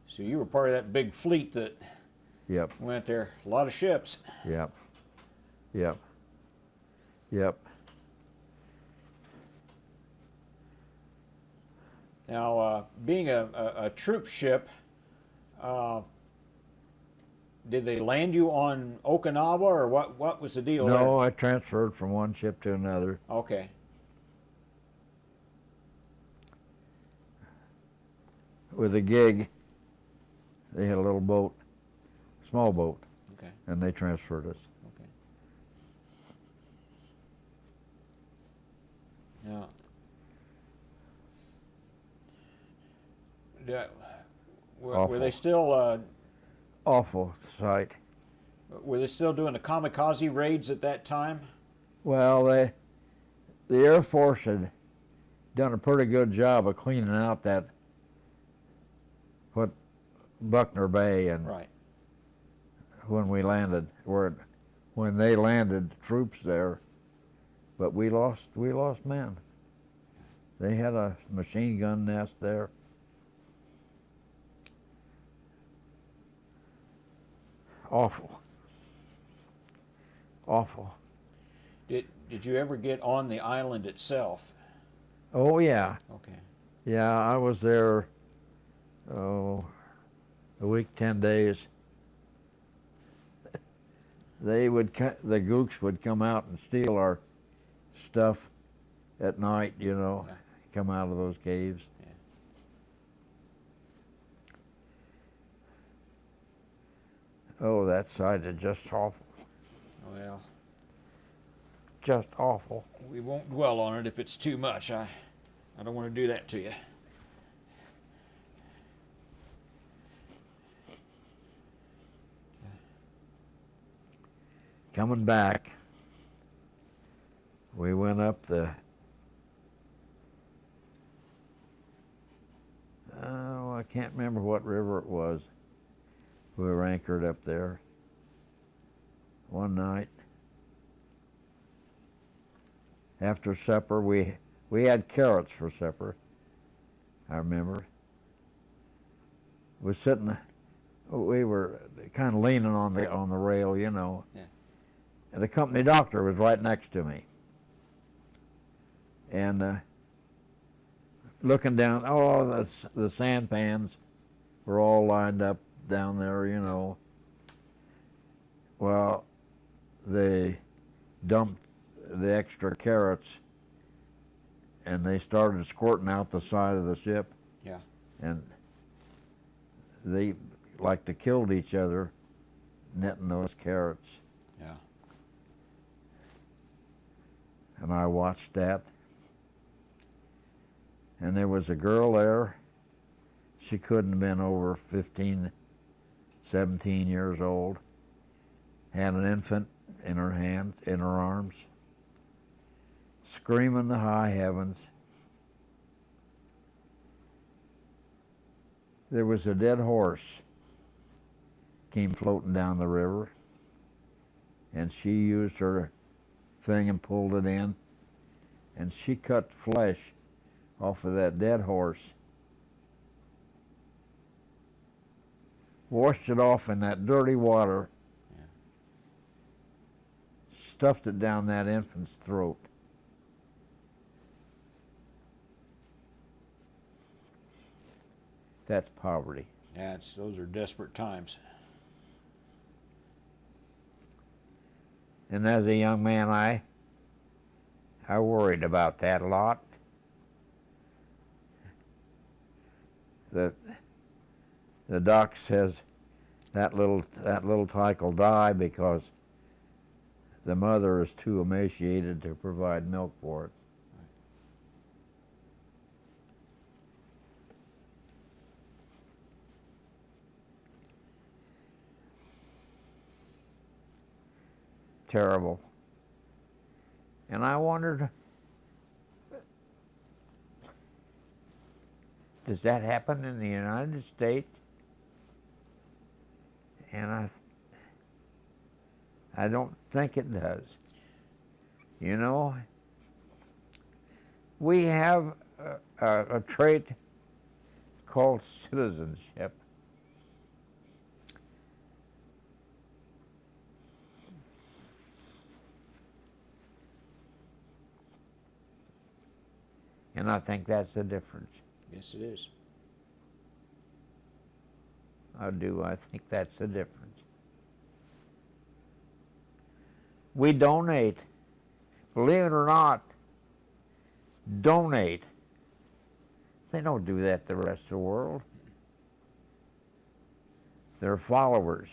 So you were part of that big fleet that Yep. went there. A lot of ships. Yep. Yep. Yep. Now, being a troop ship, did they land you on Okinawa, or what was the deal there? No, I transferred from one ship to another. Okay. With a gig, they had a little boat, small boat, Okay. and they transferred us. Okay. Now, were they Awful. still Awful sight. were they still doing the kamikaze raids at that time? Well, the Air Force had done a pretty good job of cleaning out what Buckner Bay, and Right. when we landed, when they landed troops there, but we lost men. They had a machine gun nest there. Awful. awful. Did you ever get on the island itself? Oh yeah, Okay. yeah. I was there, oh, a week, 10 days. The gooks would come out and steal our stuff at night, you know, Yeah. come out of those caves. Yeah. Oh, that side is just awful. Well, Just awful. we won't dwell on it if it's too much. I don't want to do that to you. Coming back, we went up I can't remember what river it was. We were anchored up there one night. After supper, we had carrots for supper, I remember. We were kind of leaning on the rail, you know. Yeah. And the company doctor was right next to me. And looking down, the sand pans were all lined up down there, you know. Well, they dumped the extra carrots and they started squirting out the side of the ship. Yeah. And they like to killed each other netting those carrots. Yeah. And I watched that. And there was a girl there. She couldn't have been over 15, 17 years old. Had an infant in her hand, in her arms, screaming the high heavens. There was a dead horse came floating down the river, and she used her thing and pulled it in, and she cut flesh off of that dead horse, washed it off in that dirty water, Yeah. stuffed it down that infant's throat. That's poverty. Yeah, those are desperate times. And as a young man, I worried about that a lot. The doc says that little tyke will die because the mother is too emaciated to provide milk for it. Terrible. And I wondered, does that happen in the United States? And I don't think it does. You know, we have a trait called citizenship. And I think that's the difference. Yes, it is. I do. I think that's the difference. We donate. Believe it or not, donate. They don't do that the rest of the world. They're followers.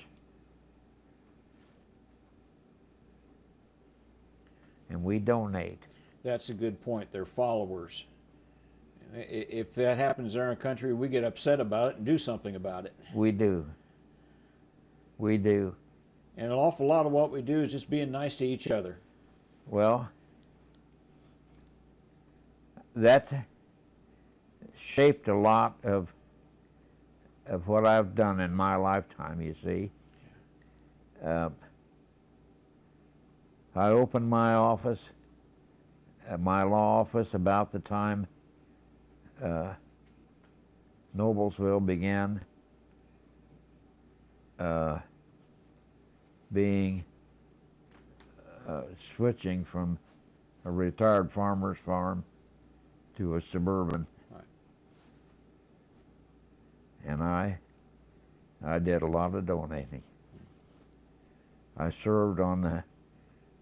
And we donate. That's a good point. They're followers. If that happens in our country, we get upset about it and do something about it. We do. We do. And an awful lot of what we do is just being nice to each other. Well, that shaped a lot of what I've done in my lifetime, you see. I opened my office, my law office, about the time Noblesville began being switching from a retired farmer's farm to a suburban. Right. And I did a lot of donating. I served on the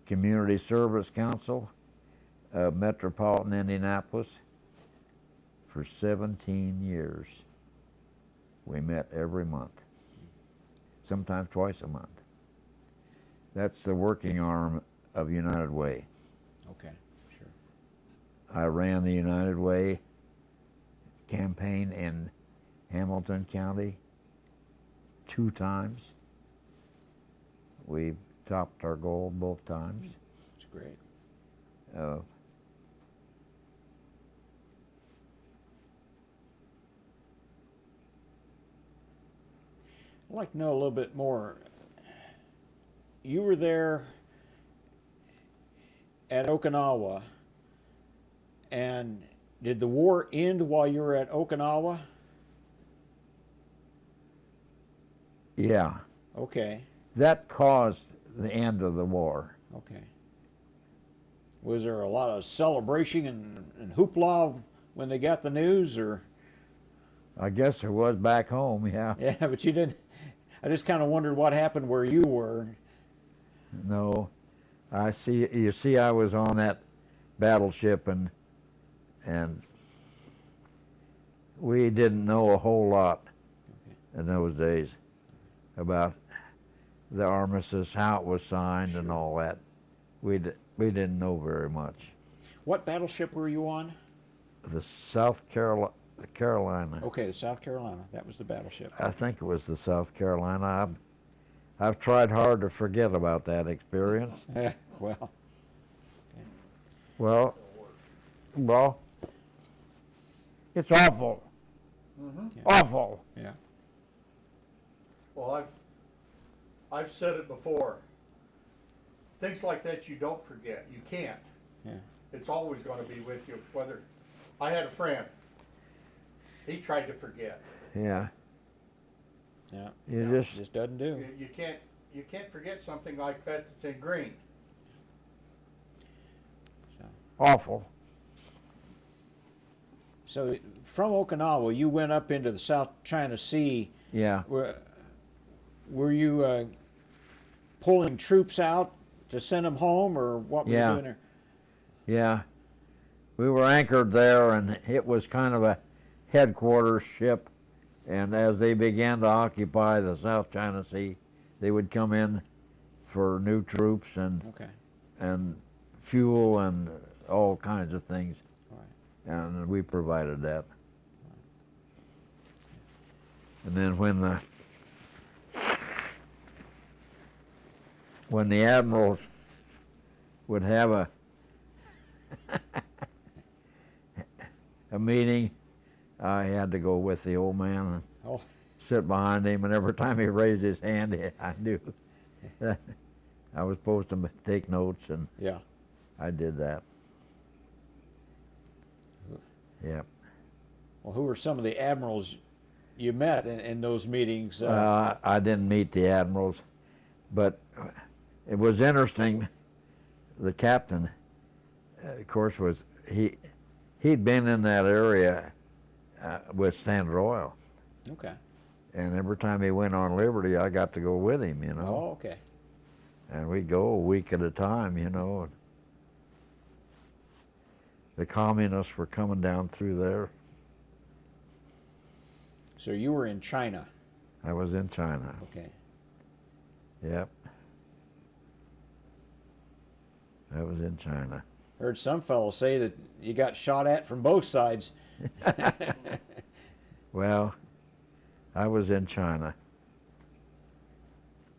Community Service Council of Metropolitan Indianapolis for 17 years. We met every month, sometimes twice a month. That's the working arm of United Way. Okay, sure. I ran the United Way campaign in Hamilton County 2 times. We topped our goal both times. That's great. I'd like to know a little bit more. You were there at Okinawa, and did the war end while you were at Okinawa? Yeah, Okay, that caused the end of the war. okay. Was there a lot of celebration and hoopla when they got the news, or? I guess there was back home, yeah. Yeah, but you didn't. I just kind of wondered what happened where you were. No, you see, I was on that battleship, and we didn't know a whole lot in those days about the armistice, how it was signed, and all that. We didn't know very much. What battleship were you on? The South Carolina. Okay, the South Carolina. That was the battleship. I think it was the South Carolina. I've tried hard to forget about that experience. Well, Well, it's awful. Mm-hmm. Yeah. Awful. yeah. Well, I've said it before. Things like that you don't forget. You can't. Yeah. It's always going to be with you. Whether I had a friend, he tried to forget. Yeah. Yeah. You Yeah. just Just doesn't do. You can't forget something like that that's ingrained. awful. So from Okinawa, you went up into the South China Sea. Yeah. Were you pulling troops out to send them home, or what were Yeah. you doing there? Yeah. We were anchored there, and it was kind of a headquarters ship. And as they began to occupy the South China Sea, they would come in for new troops Okay. and fuel and all kinds of things. All right. And we provided that. And then when the admirals would have a meeting, I had to go with the old man and Oh, sit behind him, and every time he raised his hand, I knew that I was supposed to take notes, and yeah. I did that. Yep. Well, who were some of the admirals you met in those meetings? I didn't meet the admirals, but it was interesting. The captain, of course, he'd been in that area with Standard Oil, Okay. and every time he went on liberty, I got to go with him, you know. Oh, okay. And we'd go a week at a time, you know. And the communists were coming down through there. So you were in China. I was in China. Okay. Yep. I was in China. Heard some fellow say that you got shot at from both sides. Well, I was in China.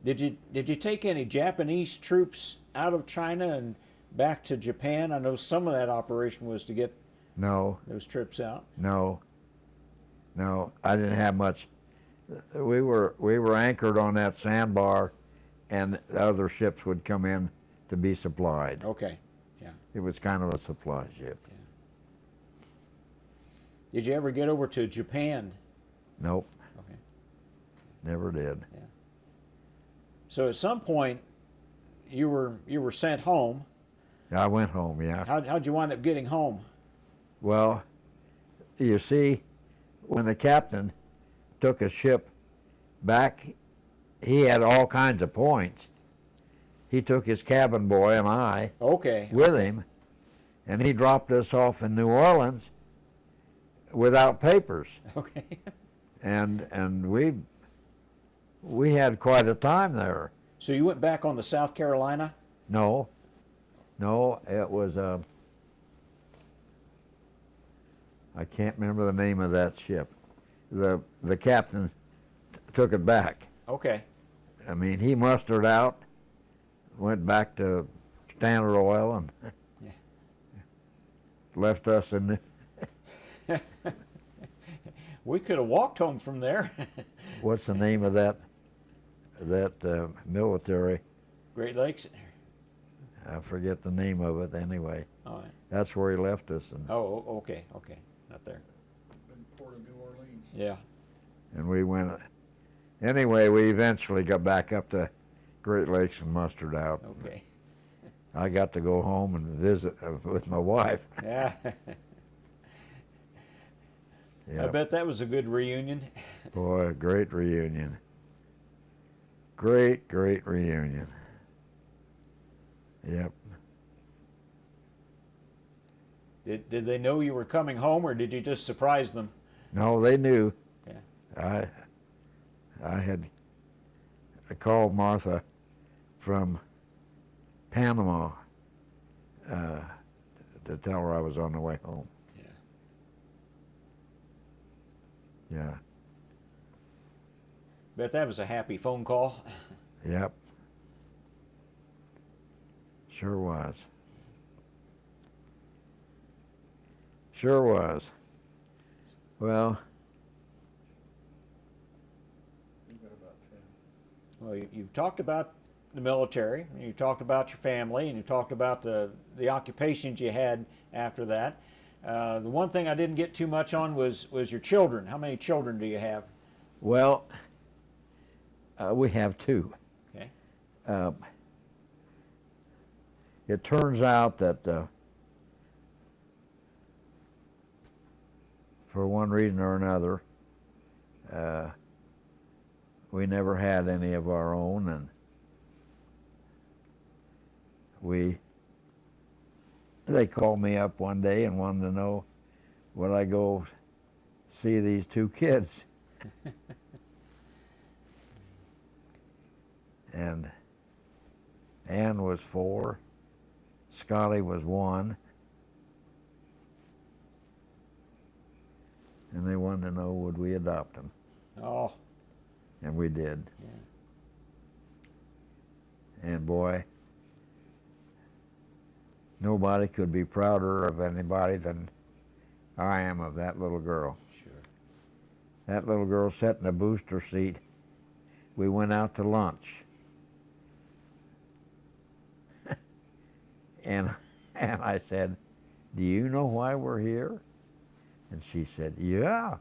Did you take any Japanese troops out of China and back to Japan? I know some of that operation was to get No, those trips out. no, I didn't have much. We were anchored on that sandbar, and the other ships would come in to be supplied. Okay. Yeah. It was kind of a supply ship. Did you ever get over to Japan? Nope, Okay. never did. So at some point, you were sent home. I went home, yeah. How'd you wind up getting home? Well, you see, when the captain took a ship back, he had all kinds of points. He took his cabin boy and I Okay. with him, and he dropped us off in New Orleans without papers. Okay. And we had quite a time there. So you went back on the South Carolina? No, it was I can't remember the name of that ship. The captain took it back. Okay. I mean, he mustered out, went back to Standard Oil, and Yeah. left us in. We could have walked home from there. What's the name of that military? Great Lakes? I forget the name of it anyway. All right. That's where he left us, Oh, okay. Not there. In Port of New Orleans. Yeah. and we went. Anyway, we eventually got back up to Great Lakes and mustered out. Okay. I got to go home and visit with my wife. Yeah. I Yep. bet that was a good reunion. Boy, a great reunion. Great reunion. Yep. Did they know you were coming home, or did you just surprise them? No, they knew. Yeah. I had called Martha from Panama to tell her I was on the way home. Yeah. Bet that was a happy phone call. Yep. Sure was. Sure was. Well, We've got about 10. Well, you've talked about the military, and you talked about your family, and you talked about the occupations you had after that. The one thing I didn't get too much on was your children. How many children do you have? well, we have two. Okay. It turns out that for one reason or another, we never had any of our own, and they called me up one day and wanted to know would I go see these two kids. And Ann was 4, Scotty was 1, and they wanted to know would we adopt them, Oh, and we did. yeah. And boy, nobody could be prouder of anybody than I am of that little girl. Sure. That little girl sat in a booster seat. We went out to lunch. And I said, "Do you know why we're here?" And she said, "Yeah."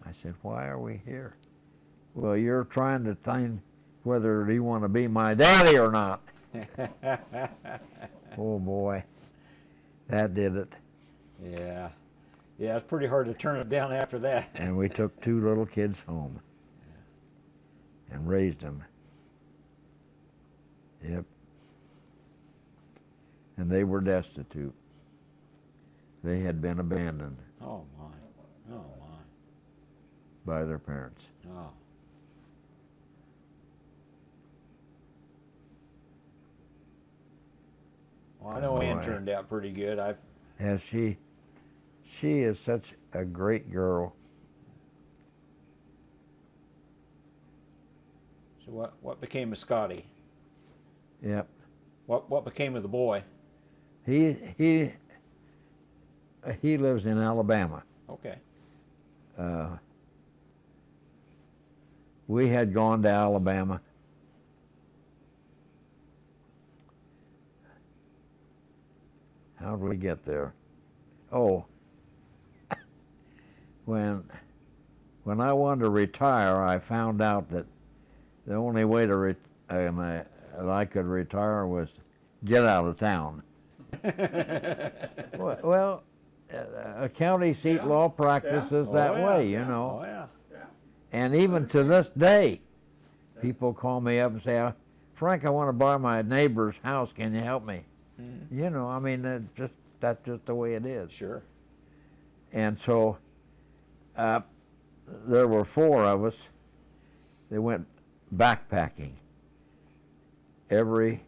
I said, "Why are we here?" "Well, you're trying to find whether you want to be my daddy or not." Oh boy, that did it. Yeah. Yeah, it's pretty hard to turn it down after that. And we took 2 little kids home and raised them. Yep. And they were destitute. They had been abandoned Oh, my. Oh, by their parents. my. Oh. Well, I know Ann Boy. turned out pretty good. As she is such a great girl. So what became of Scotty? Yep. What became of the boy? He lives in Alabama. Okay. We had gone to Alabama. How did we get there? Oh, when I wanted to retire, I found out that the only way that I could retire was get out of town. Well, a county seat Yeah. law practices Oh, that yeah. way, you know. Oh, yeah. Yeah. And even to this day, people call me up and say, Frank, I want to buy my neighbor's house. Can you help me? You know, I mean, that's just the way it is. Sure. And so there were 4 of us. They went backpacking every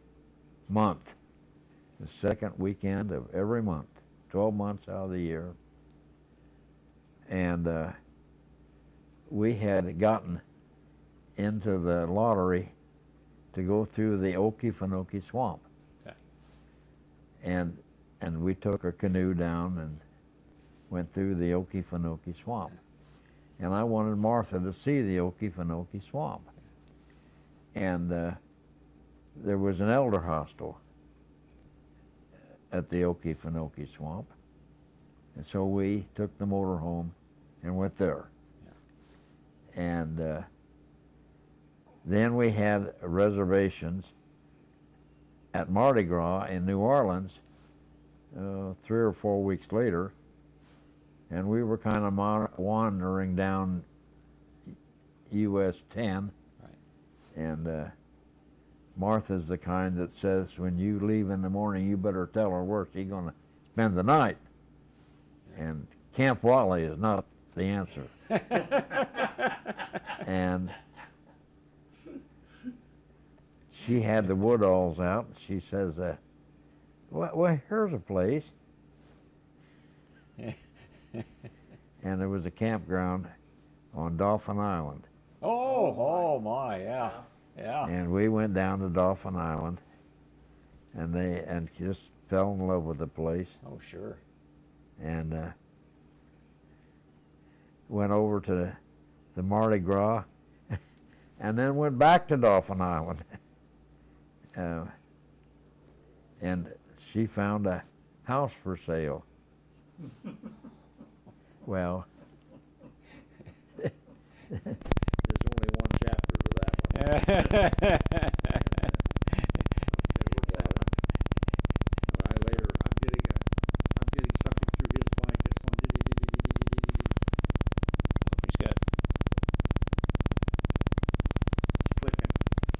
month, the second weekend of every month, 12 months out of the year. And we had gotten into the lottery to go through the Okefenokee Swamp. Okay. And we took a canoe down and went through the Okefenokee Swamp. And I wanted Martha to see the Okefenokee Swamp. And there was an elder hostel at the Okefenokee Swamp. And so we took the motor home and went there. Yeah. And then we had reservations at Mardi Gras in New Orleans 3 or 4 weeks later. And we were kind of wandering down US 10. Right. And Martha's the kind that says, when you leave in the morning, you better tell her where she's going to spend the night. And Camp Wally is not the answer. And she had the woodalls out. She says, well, here's a place. And there was a campground on Dauphin Island. Oh my, yeah. Yeah. And we went down to Dauphin Island, and just fell in love with the place. Oh, sure. And went over to the Mardi Gras, and then went back to Dauphin Island. And she found a house for sale. Well, there's only one chapter to that one. I'm getting something through his mic. It's He's got clicking.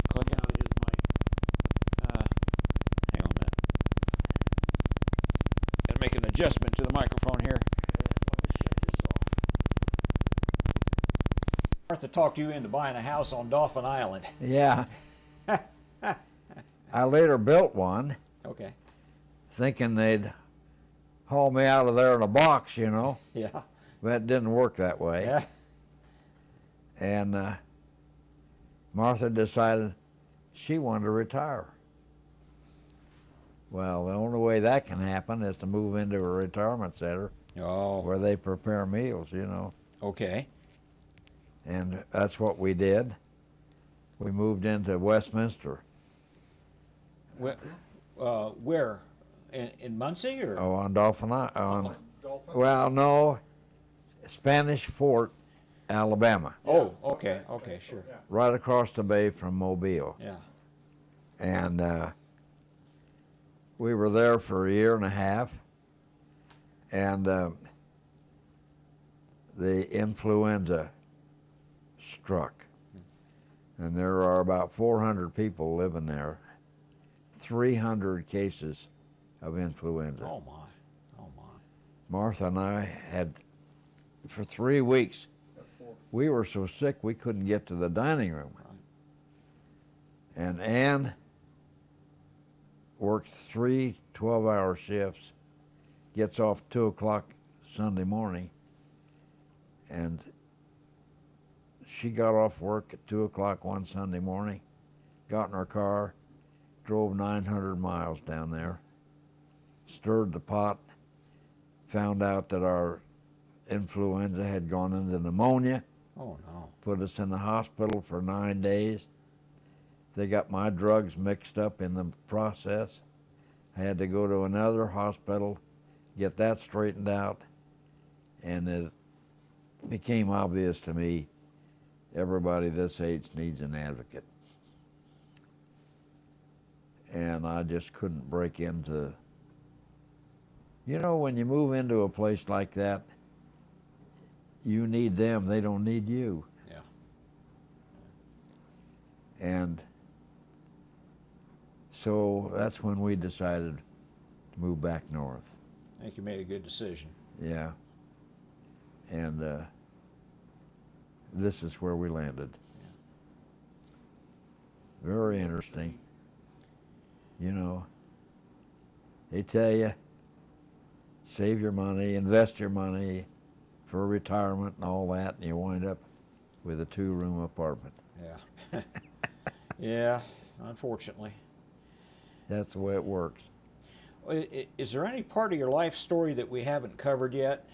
clicking. Out of his mic. Hang on a minute. Got to make an adjustment to the microphone here. Martha talked you into buying a house on Dauphin Island. Yeah. I later built one, Okay. thinking they'd haul me out of there in a box, you know. Yeah. But it didn't work that way. Yeah. And Martha decided she wanted to retire. Well, the only way that can happen is to move into a retirement center Oh. where they prepare meals, you know. Okay. And that's what we did. We moved into Westminster. Where? In Muncie or? Oh, on Dauphin Island. Dolphin? Well, no, Spanish Fort, Alabama, Oh, okay. Okay, sure. Yeah. right across the bay from Mobile. Yeah. And we were there for a year and a half, and the influenza struck. And there are about 400 people living there, 300 cases of influenza. Oh my. Oh my. Martha and I had, for 3 weeks, we were so sick we couldn't get to the dining room. Right. And Ann worked 3 12-hour shifts, gets off 2 o'clock Sunday morning, and she got off work at 2 o'clock one Sunday morning, got in her car, drove 900 miles down there, stirred the pot, found out that our influenza had gone into pneumonia, Oh no. put us in the hospital for 9 days. They got my drugs mixed up in the process. I had to go to another hospital, get that straightened out, and it became obvious to me everybody this age needs an advocate. and I just couldn't break into. You know, when you move into a place like that, you need them, they don't need you. Yeah. And so that's when we decided to move back north. I think you made a good decision. Yeah. And this is where we landed. Very interesting. You know, they tell you, save your money, invest your money for retirement and all that, and you wind up with a 2-room apartment. Yeah. Yeah, unfortunately. That's the way it works. Is there any part of your life story that we haven't covered yet?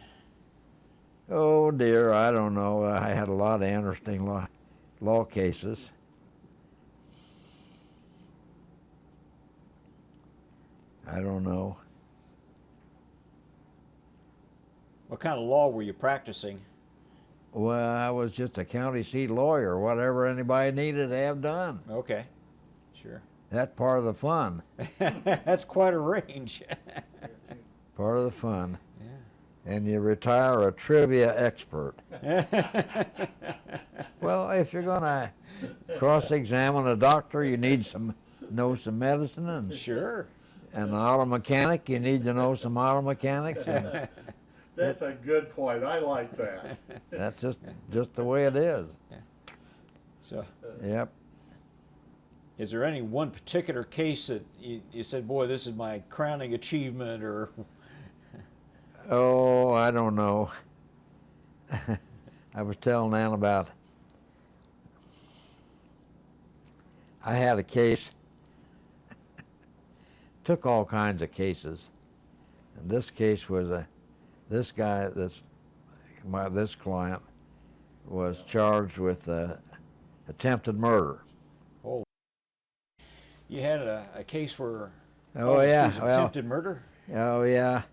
Oh dear, I don't know. I had a lot of interesting law cases. I don't know. What kind of law were you practicing? Well, I was just a county seat lawyer, whatever anybody needed to have done. Okay, sure. That's part of the fun. That's quite a range. Part of the fun. Yeah. And you retire a trivia expert. Well, if you're going to cross-examine a doctor, you need know some medicine, and Sure. an auto mechanic, you need to know some auto mechanics. And That's a good point. I like that. that's just the way it is. So, Yep. is there any one particular case that you said, boy, this is my crowning achievement, or? Oh, I don't know. I was telling Ann about, I had a case, took all kinds of cases, and this case was this guy, this client was charged with attempted murder. Oh, you had a case where Oh yeah, was well, attempted murder? oh yeah.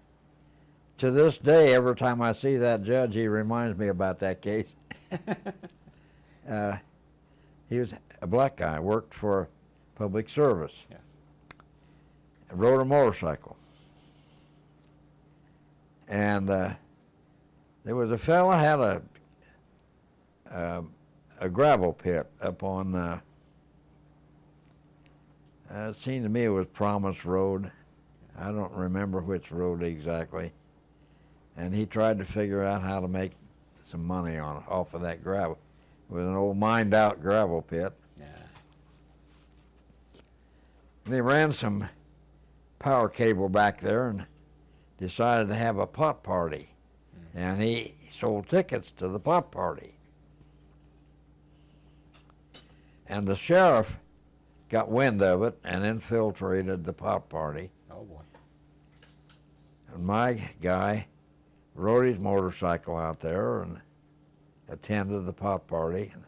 To this day, every time I see that judge, he reminds me about that case. He was a black guy, worked for public service. Yeah. Rode a motorcycle. And there was a fella had a gravel pit up on, it seemed to me it was Promise Road. I don't remember which road exactly. And he tried to figure out how to make some money off of that gravel. It was an old mined out gravel pit. Yeah. And he ran some power cable back there and decided to have a pot party. And he sold tickets to the pot party. And the sheriff got wind of it and infiltrated the pot party. Oh boy. And my guy rode his motorcycle out there and attended the pot party. And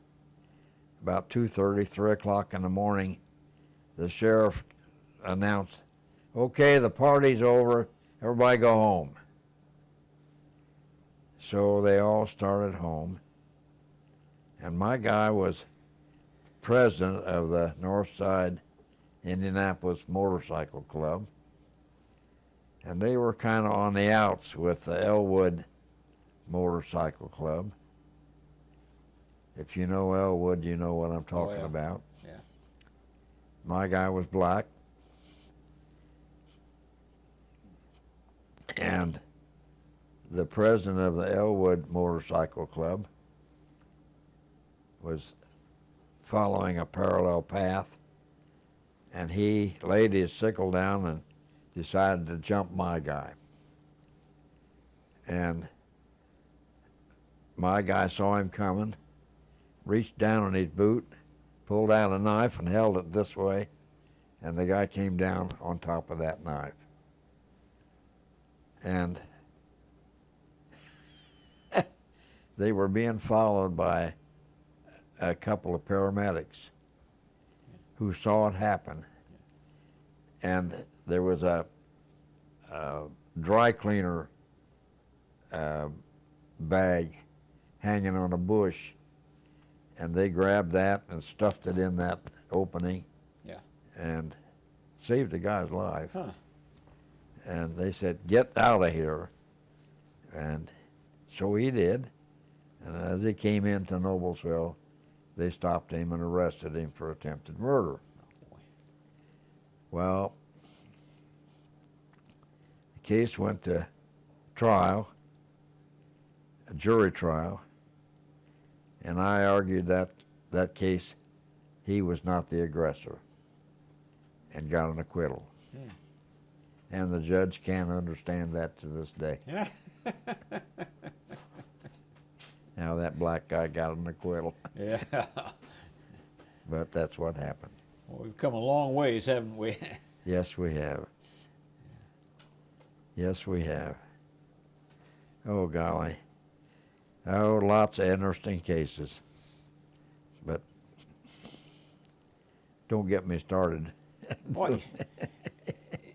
about 2:30, 3 o'clock in the morning, the sheriff announced, "Okay, the party's over, everybody go home." So they all started home, and my guy was president of the North Side Indianapolis Motorcycle Club, and they were kind of on the outs with the Elwood Motorcycle Club. If you know Elwood, you know what I'm talking yeah. about. Yeah. My guy was black, and the president of the Elwood Motorcycle Club was following a parallel path, and he laid his sickle down and decided to jump my guy. And my guy saw him coming, reached down on his boot, pulled out a knife and held it this way, and the guy came down on top of that knife. And they were being followed by a couple of paramedics who saw it happen. And there was a dry cleaner bag hanging on a bush, and they grabbed that and stuffed it in that opening. Yeah. And saved the guy's life. Huh. And they said, "Get out of here." And so he did. And as he came into Noblesville, they stopped him and arrested him for attempted murder. boy. Well, the case went to trial, a jury trial, and I argued that case, he was not the aggressor, and got an acquittal. Hmm. And the judge can't understand that to this day, how that black guy got an acquittal. Yeah. But that's what happened. Well, we've come a long ways, haven't we? Yes, we have. Yes, we have. Oh, golly. Oh, lots of interesting cases. But don't get me started. Boy,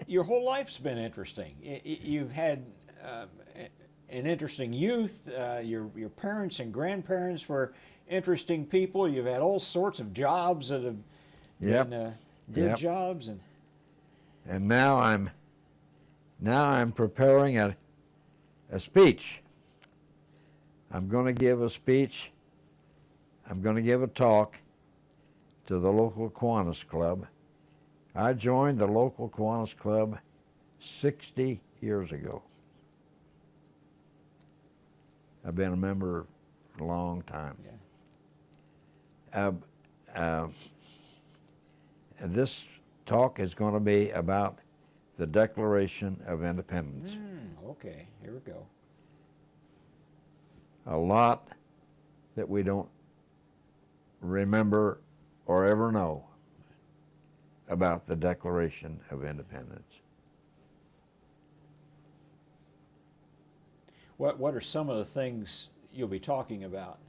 your whole life's been interesting. You've had an interesting youth. Your parents and grandparents were interesting people. You've had all sorts of jobs that have Yep. been good Yep. jobs. And now I'm preparing a speech. I'm going to give a speech. I'm going to give a talk to the local Kiwanis Club. I joined the local Kiwanis Club 60 years ago. I've been a member a long time. And this talk is going to be about the Declaration of Independence. Okay, here we go. A lot that we don't remember or ever know about the Declaration of Independence. What are some of the things you'll be talking about?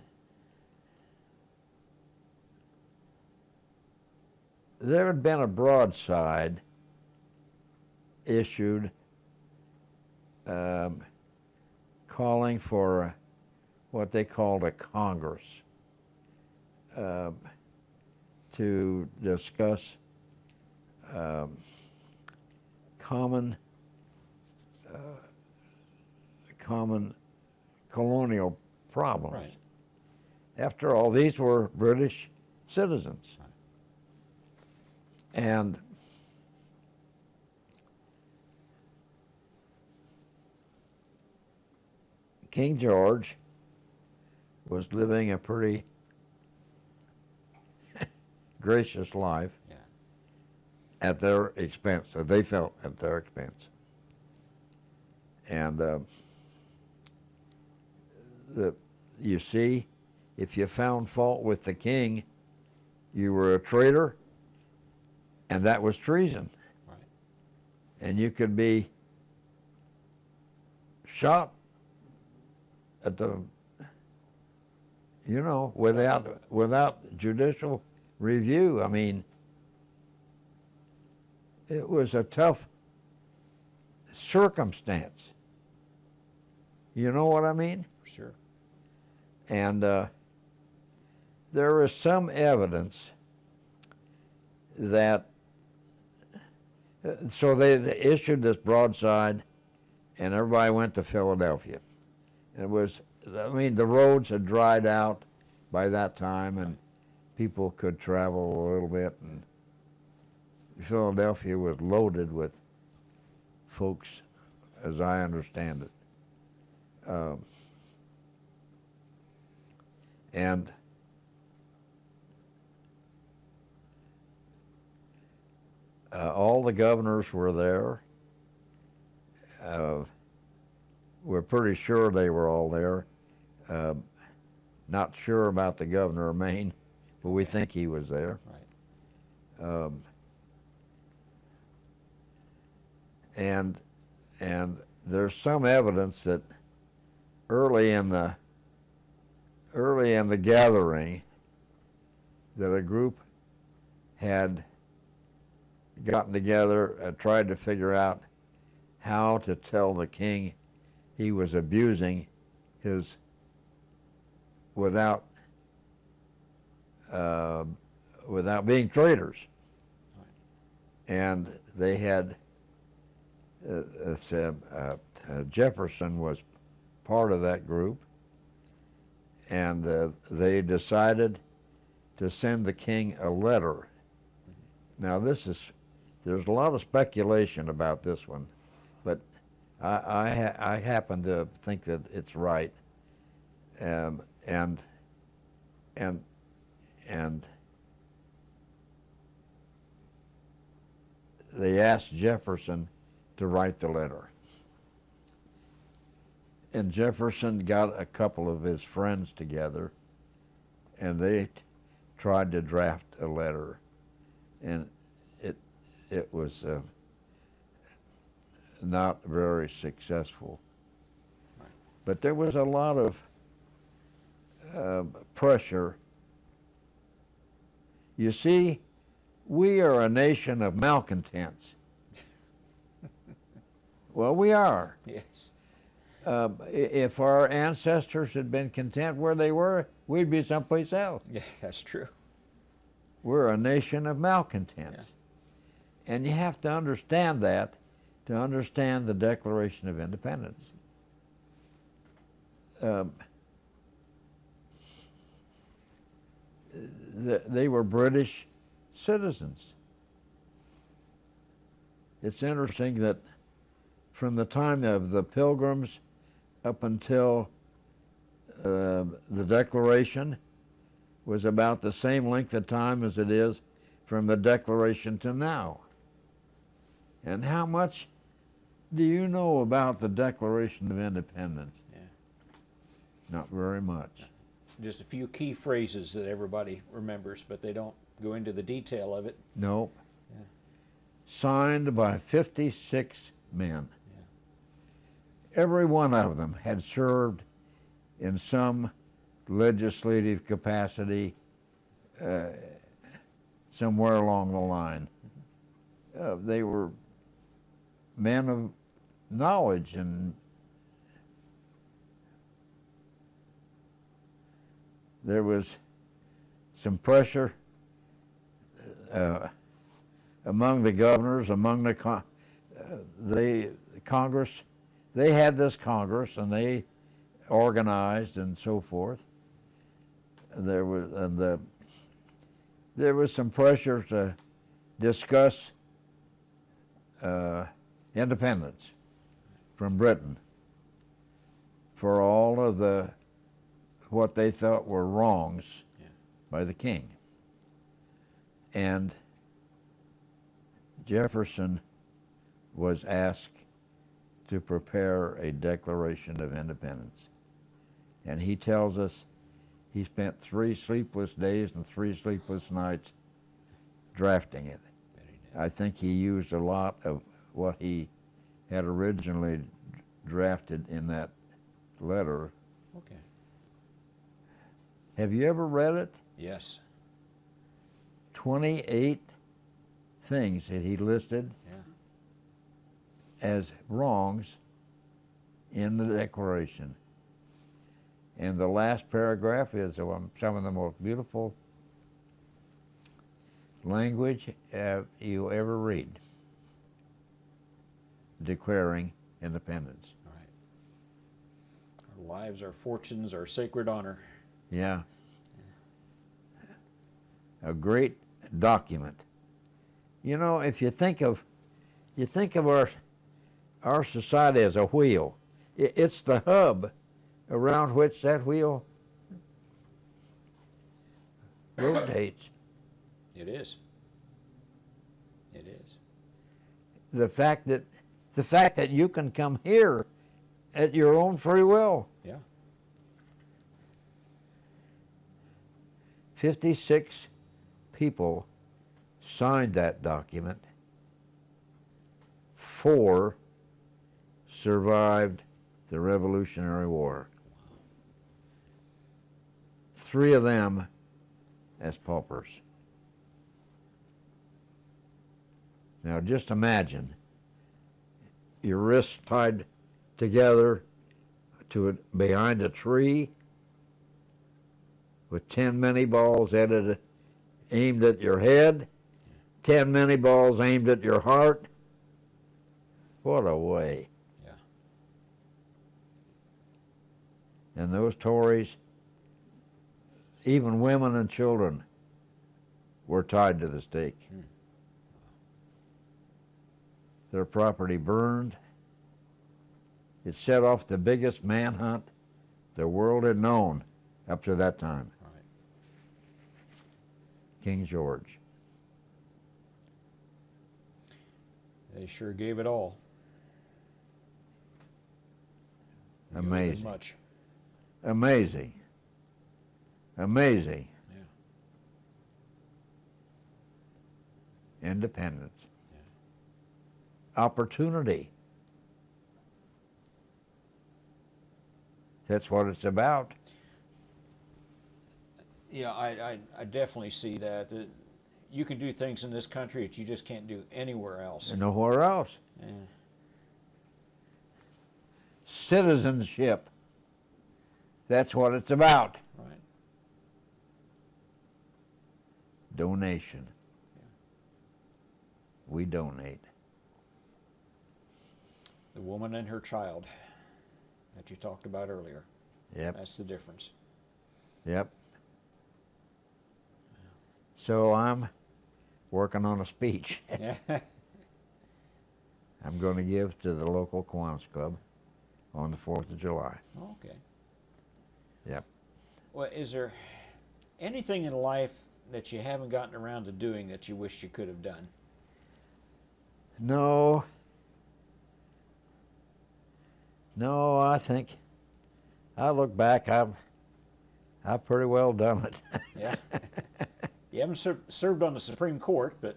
There had been a broadside issued calling for what they called a Congress to discuss common colonial problems. Right. After all, these were British citizens. And King George was living a pretty gracious life at their expense, or they felt at their expense. And you see, if you found fault with the king, you were a traitor, and that was treason. Right. And you could be shot at the, without judicial review. I mean, it was a tough circumstance. You know what I mean? Sure. And there is some evidence that, so they issued this broadside, and everybody went to Philadelphia. And it was, I mean, the roads had dried out by that time, and people could travel a little bit, and Philadelphia was loaded with folks, as I understand it. And all the governors were there. We're pretty sure they were all there. Not sure about the governor of Maine, but we think he was there. Right. And there's some evidence that early in the gathering that a group had gotten together and tried to figure out how to tell the king he was abusing his without being traitors. and they had Jefferson was part of that group, and they decided to send the king a letter. Now there's a lot of speculation about this one, but I happen to think that it's right, and they asked Jefferson to write the letter. And Jefferson got a couple of his friends together, and they tried to draft a letter, and it was not very successful. But there was a lot of pressure. You see, we are a nation of malcontents. Well, we are. Yes. If our ancestors had been content where they were, we'd be someplace else. Yeah, that's true. We're a nation of malcontents. Yeah. And you have to understand that to understand the Declaration of Independence. They were British citizens. It's interesting that from the time of the Pilgrims up until the Declaration was about the same length of time as it is from the Declaration to now. And how much do you know about the Declaration of Independence? Yeah. Not very much. Just a few key phrases that everybody remembers, but they don't go into the detail of it. Nope. Yeah. Signed by 56 men. Every one of them had served in some legislative capacity somewhere along the line. They were men of knowledge, and there was some pressure among the governors, among the Congress. They had this Congress, and they organized and so forth. There was some pressure to discuss independence from Britain for all of what they thought were wrongs by the king. And Jefferson was asked to prepare a Declaration of Independence. And he tells us he spent 3 sleepless days and 3 sleepless nights drafting it. I think he used a lot of what he had originally drafted in that letter. Okay. Have you ever read it? Yes. 28 things that he listed as wrongs in the Declaration. And the last paragraph is some of the most beautiful language you ever read, declaring independence. All right. Our lives, our fortunes, our sacred honor. Yeah. A great document. You know, if you think of our society as a wheel, it's the hub around which that wheel rotates. It is. It is. The fact that you can come here at your own free will. Yeah. 56 people signed that document. 4 survived the Revolutionary War. 3 of them as paupers. Now just imagine your wrists tied together behind a tree with 10 mini balls aimed at your head, 10 mini balls aimed at your heart. What a way. Yeah. And those Tories, even women and children, were tied to the stake. Their property burned. It set off the biggest manhunt the world had known up to that time. Right. King George. They sure gave it all. More than Amazing. much. Amazing. Amazing. Yeah. Independence. Opportunity. That's what it's about. Yeah, I definitely see that. That you can do things in this country that you just can't do anywhere else. And nowhere else. Yeah. Citizenship. That's what it's about. Right. Donation. We donate. The woman and her child that you talked about earlier. Yep. That's the difference. Yep. So I'm working on a speech Yeah. I'm going to give to the local Kiwanis Club on the 4th of July. Okay. Yep. Well, is there anything in life that you haven't gotten around to doing that you wish you could have done? No. No, I think I look back, I've pretty well done it. Yeah. You haven't served on the Supreme Court, but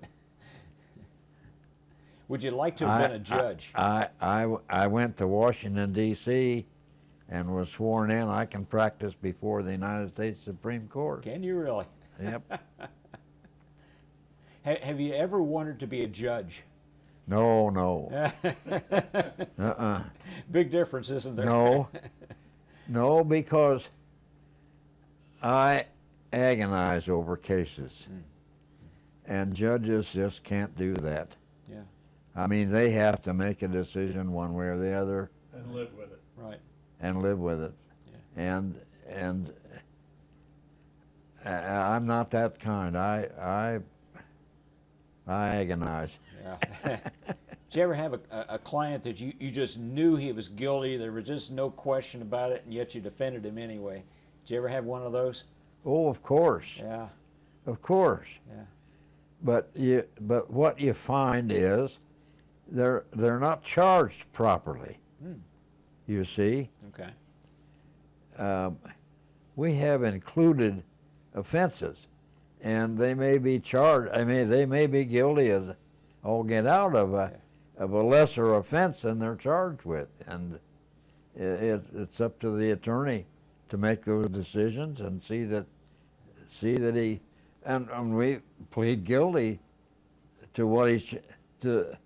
would you like to have been a judge? I went to Washington, D.C. and was sworn in. I can practice before the United States Supreme Court. Can you really? Yep. Have you ever wanted to be a judge? No, no. Big difference, isn't there? No. No, because I agonize over cases. And judges just can't do that. Yeah. I mean, they have to make a decision one way or the other And live with it. Right. and live with it. Yeah. And I'm not that kind. I agonize. Yeah. Did you ever have a client that you just knew he was guilty, there was just no question about it, and yet you defended him anyway? Did you ever have one of those? Oh, of course. Yeah. Of course. Yeah. But what you find is they're not charged properly. You see, Okay. we have included offenses, and they may be charged. I mean, they may be guilty as all get out of a lesser offense than they're charged with, and it's up to the attorney to make those decisions and see that he and we plead guilty to what he's to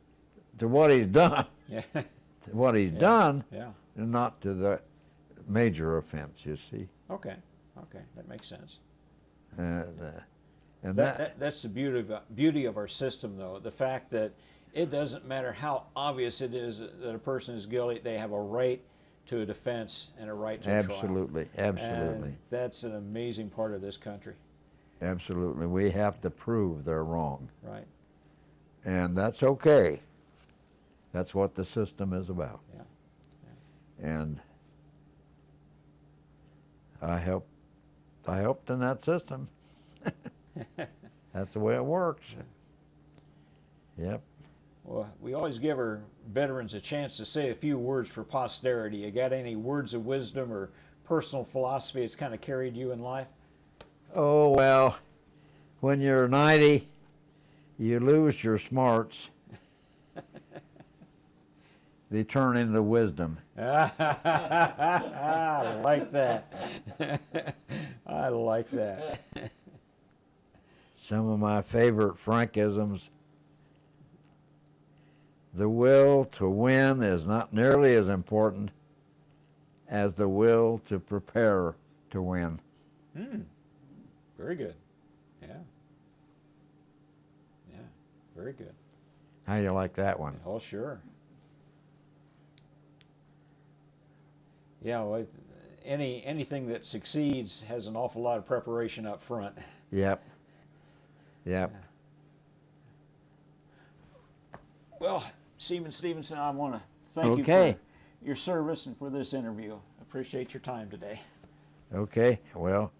what he's done, Yeah. to what he's Yeah. done, Yeah. and not to the major offense. You see, Okay. Okay. That makes sense. and That's the beauty of our system, though. The fact that it doesn't matter how obvious it is that a person is guilty, they have a right to a defense and a right to a trial. absolutely. And that's an amazing part of this country. Absolutely. We have to prove they're wrong. Right. And that's okay. That's what the system is about. Yeah. And I helped in that system. That's the way it works. Yep. Well, we always give our veterans a chance to say a few words for posterity. You got any words of wisdom or personal philosophy that's kind of carried you in life? Oh, well, when you're 90, you lose your smarts. They turn into wisdom. I like that. I like that. Some of my favorite Frankisms. The will to win is not nearly as important as the will to prepare to win. Very good. Yeah. Yeah. Very good. How you like that one? Oh, sure. Yeah, well, anything that succeeds has an awful lot of preparation up front. Yep. Yep. Well, Seaman Stevenson, I want to thank you Okay. for your service and for this interview. Appreciate your time today. Okay. Well,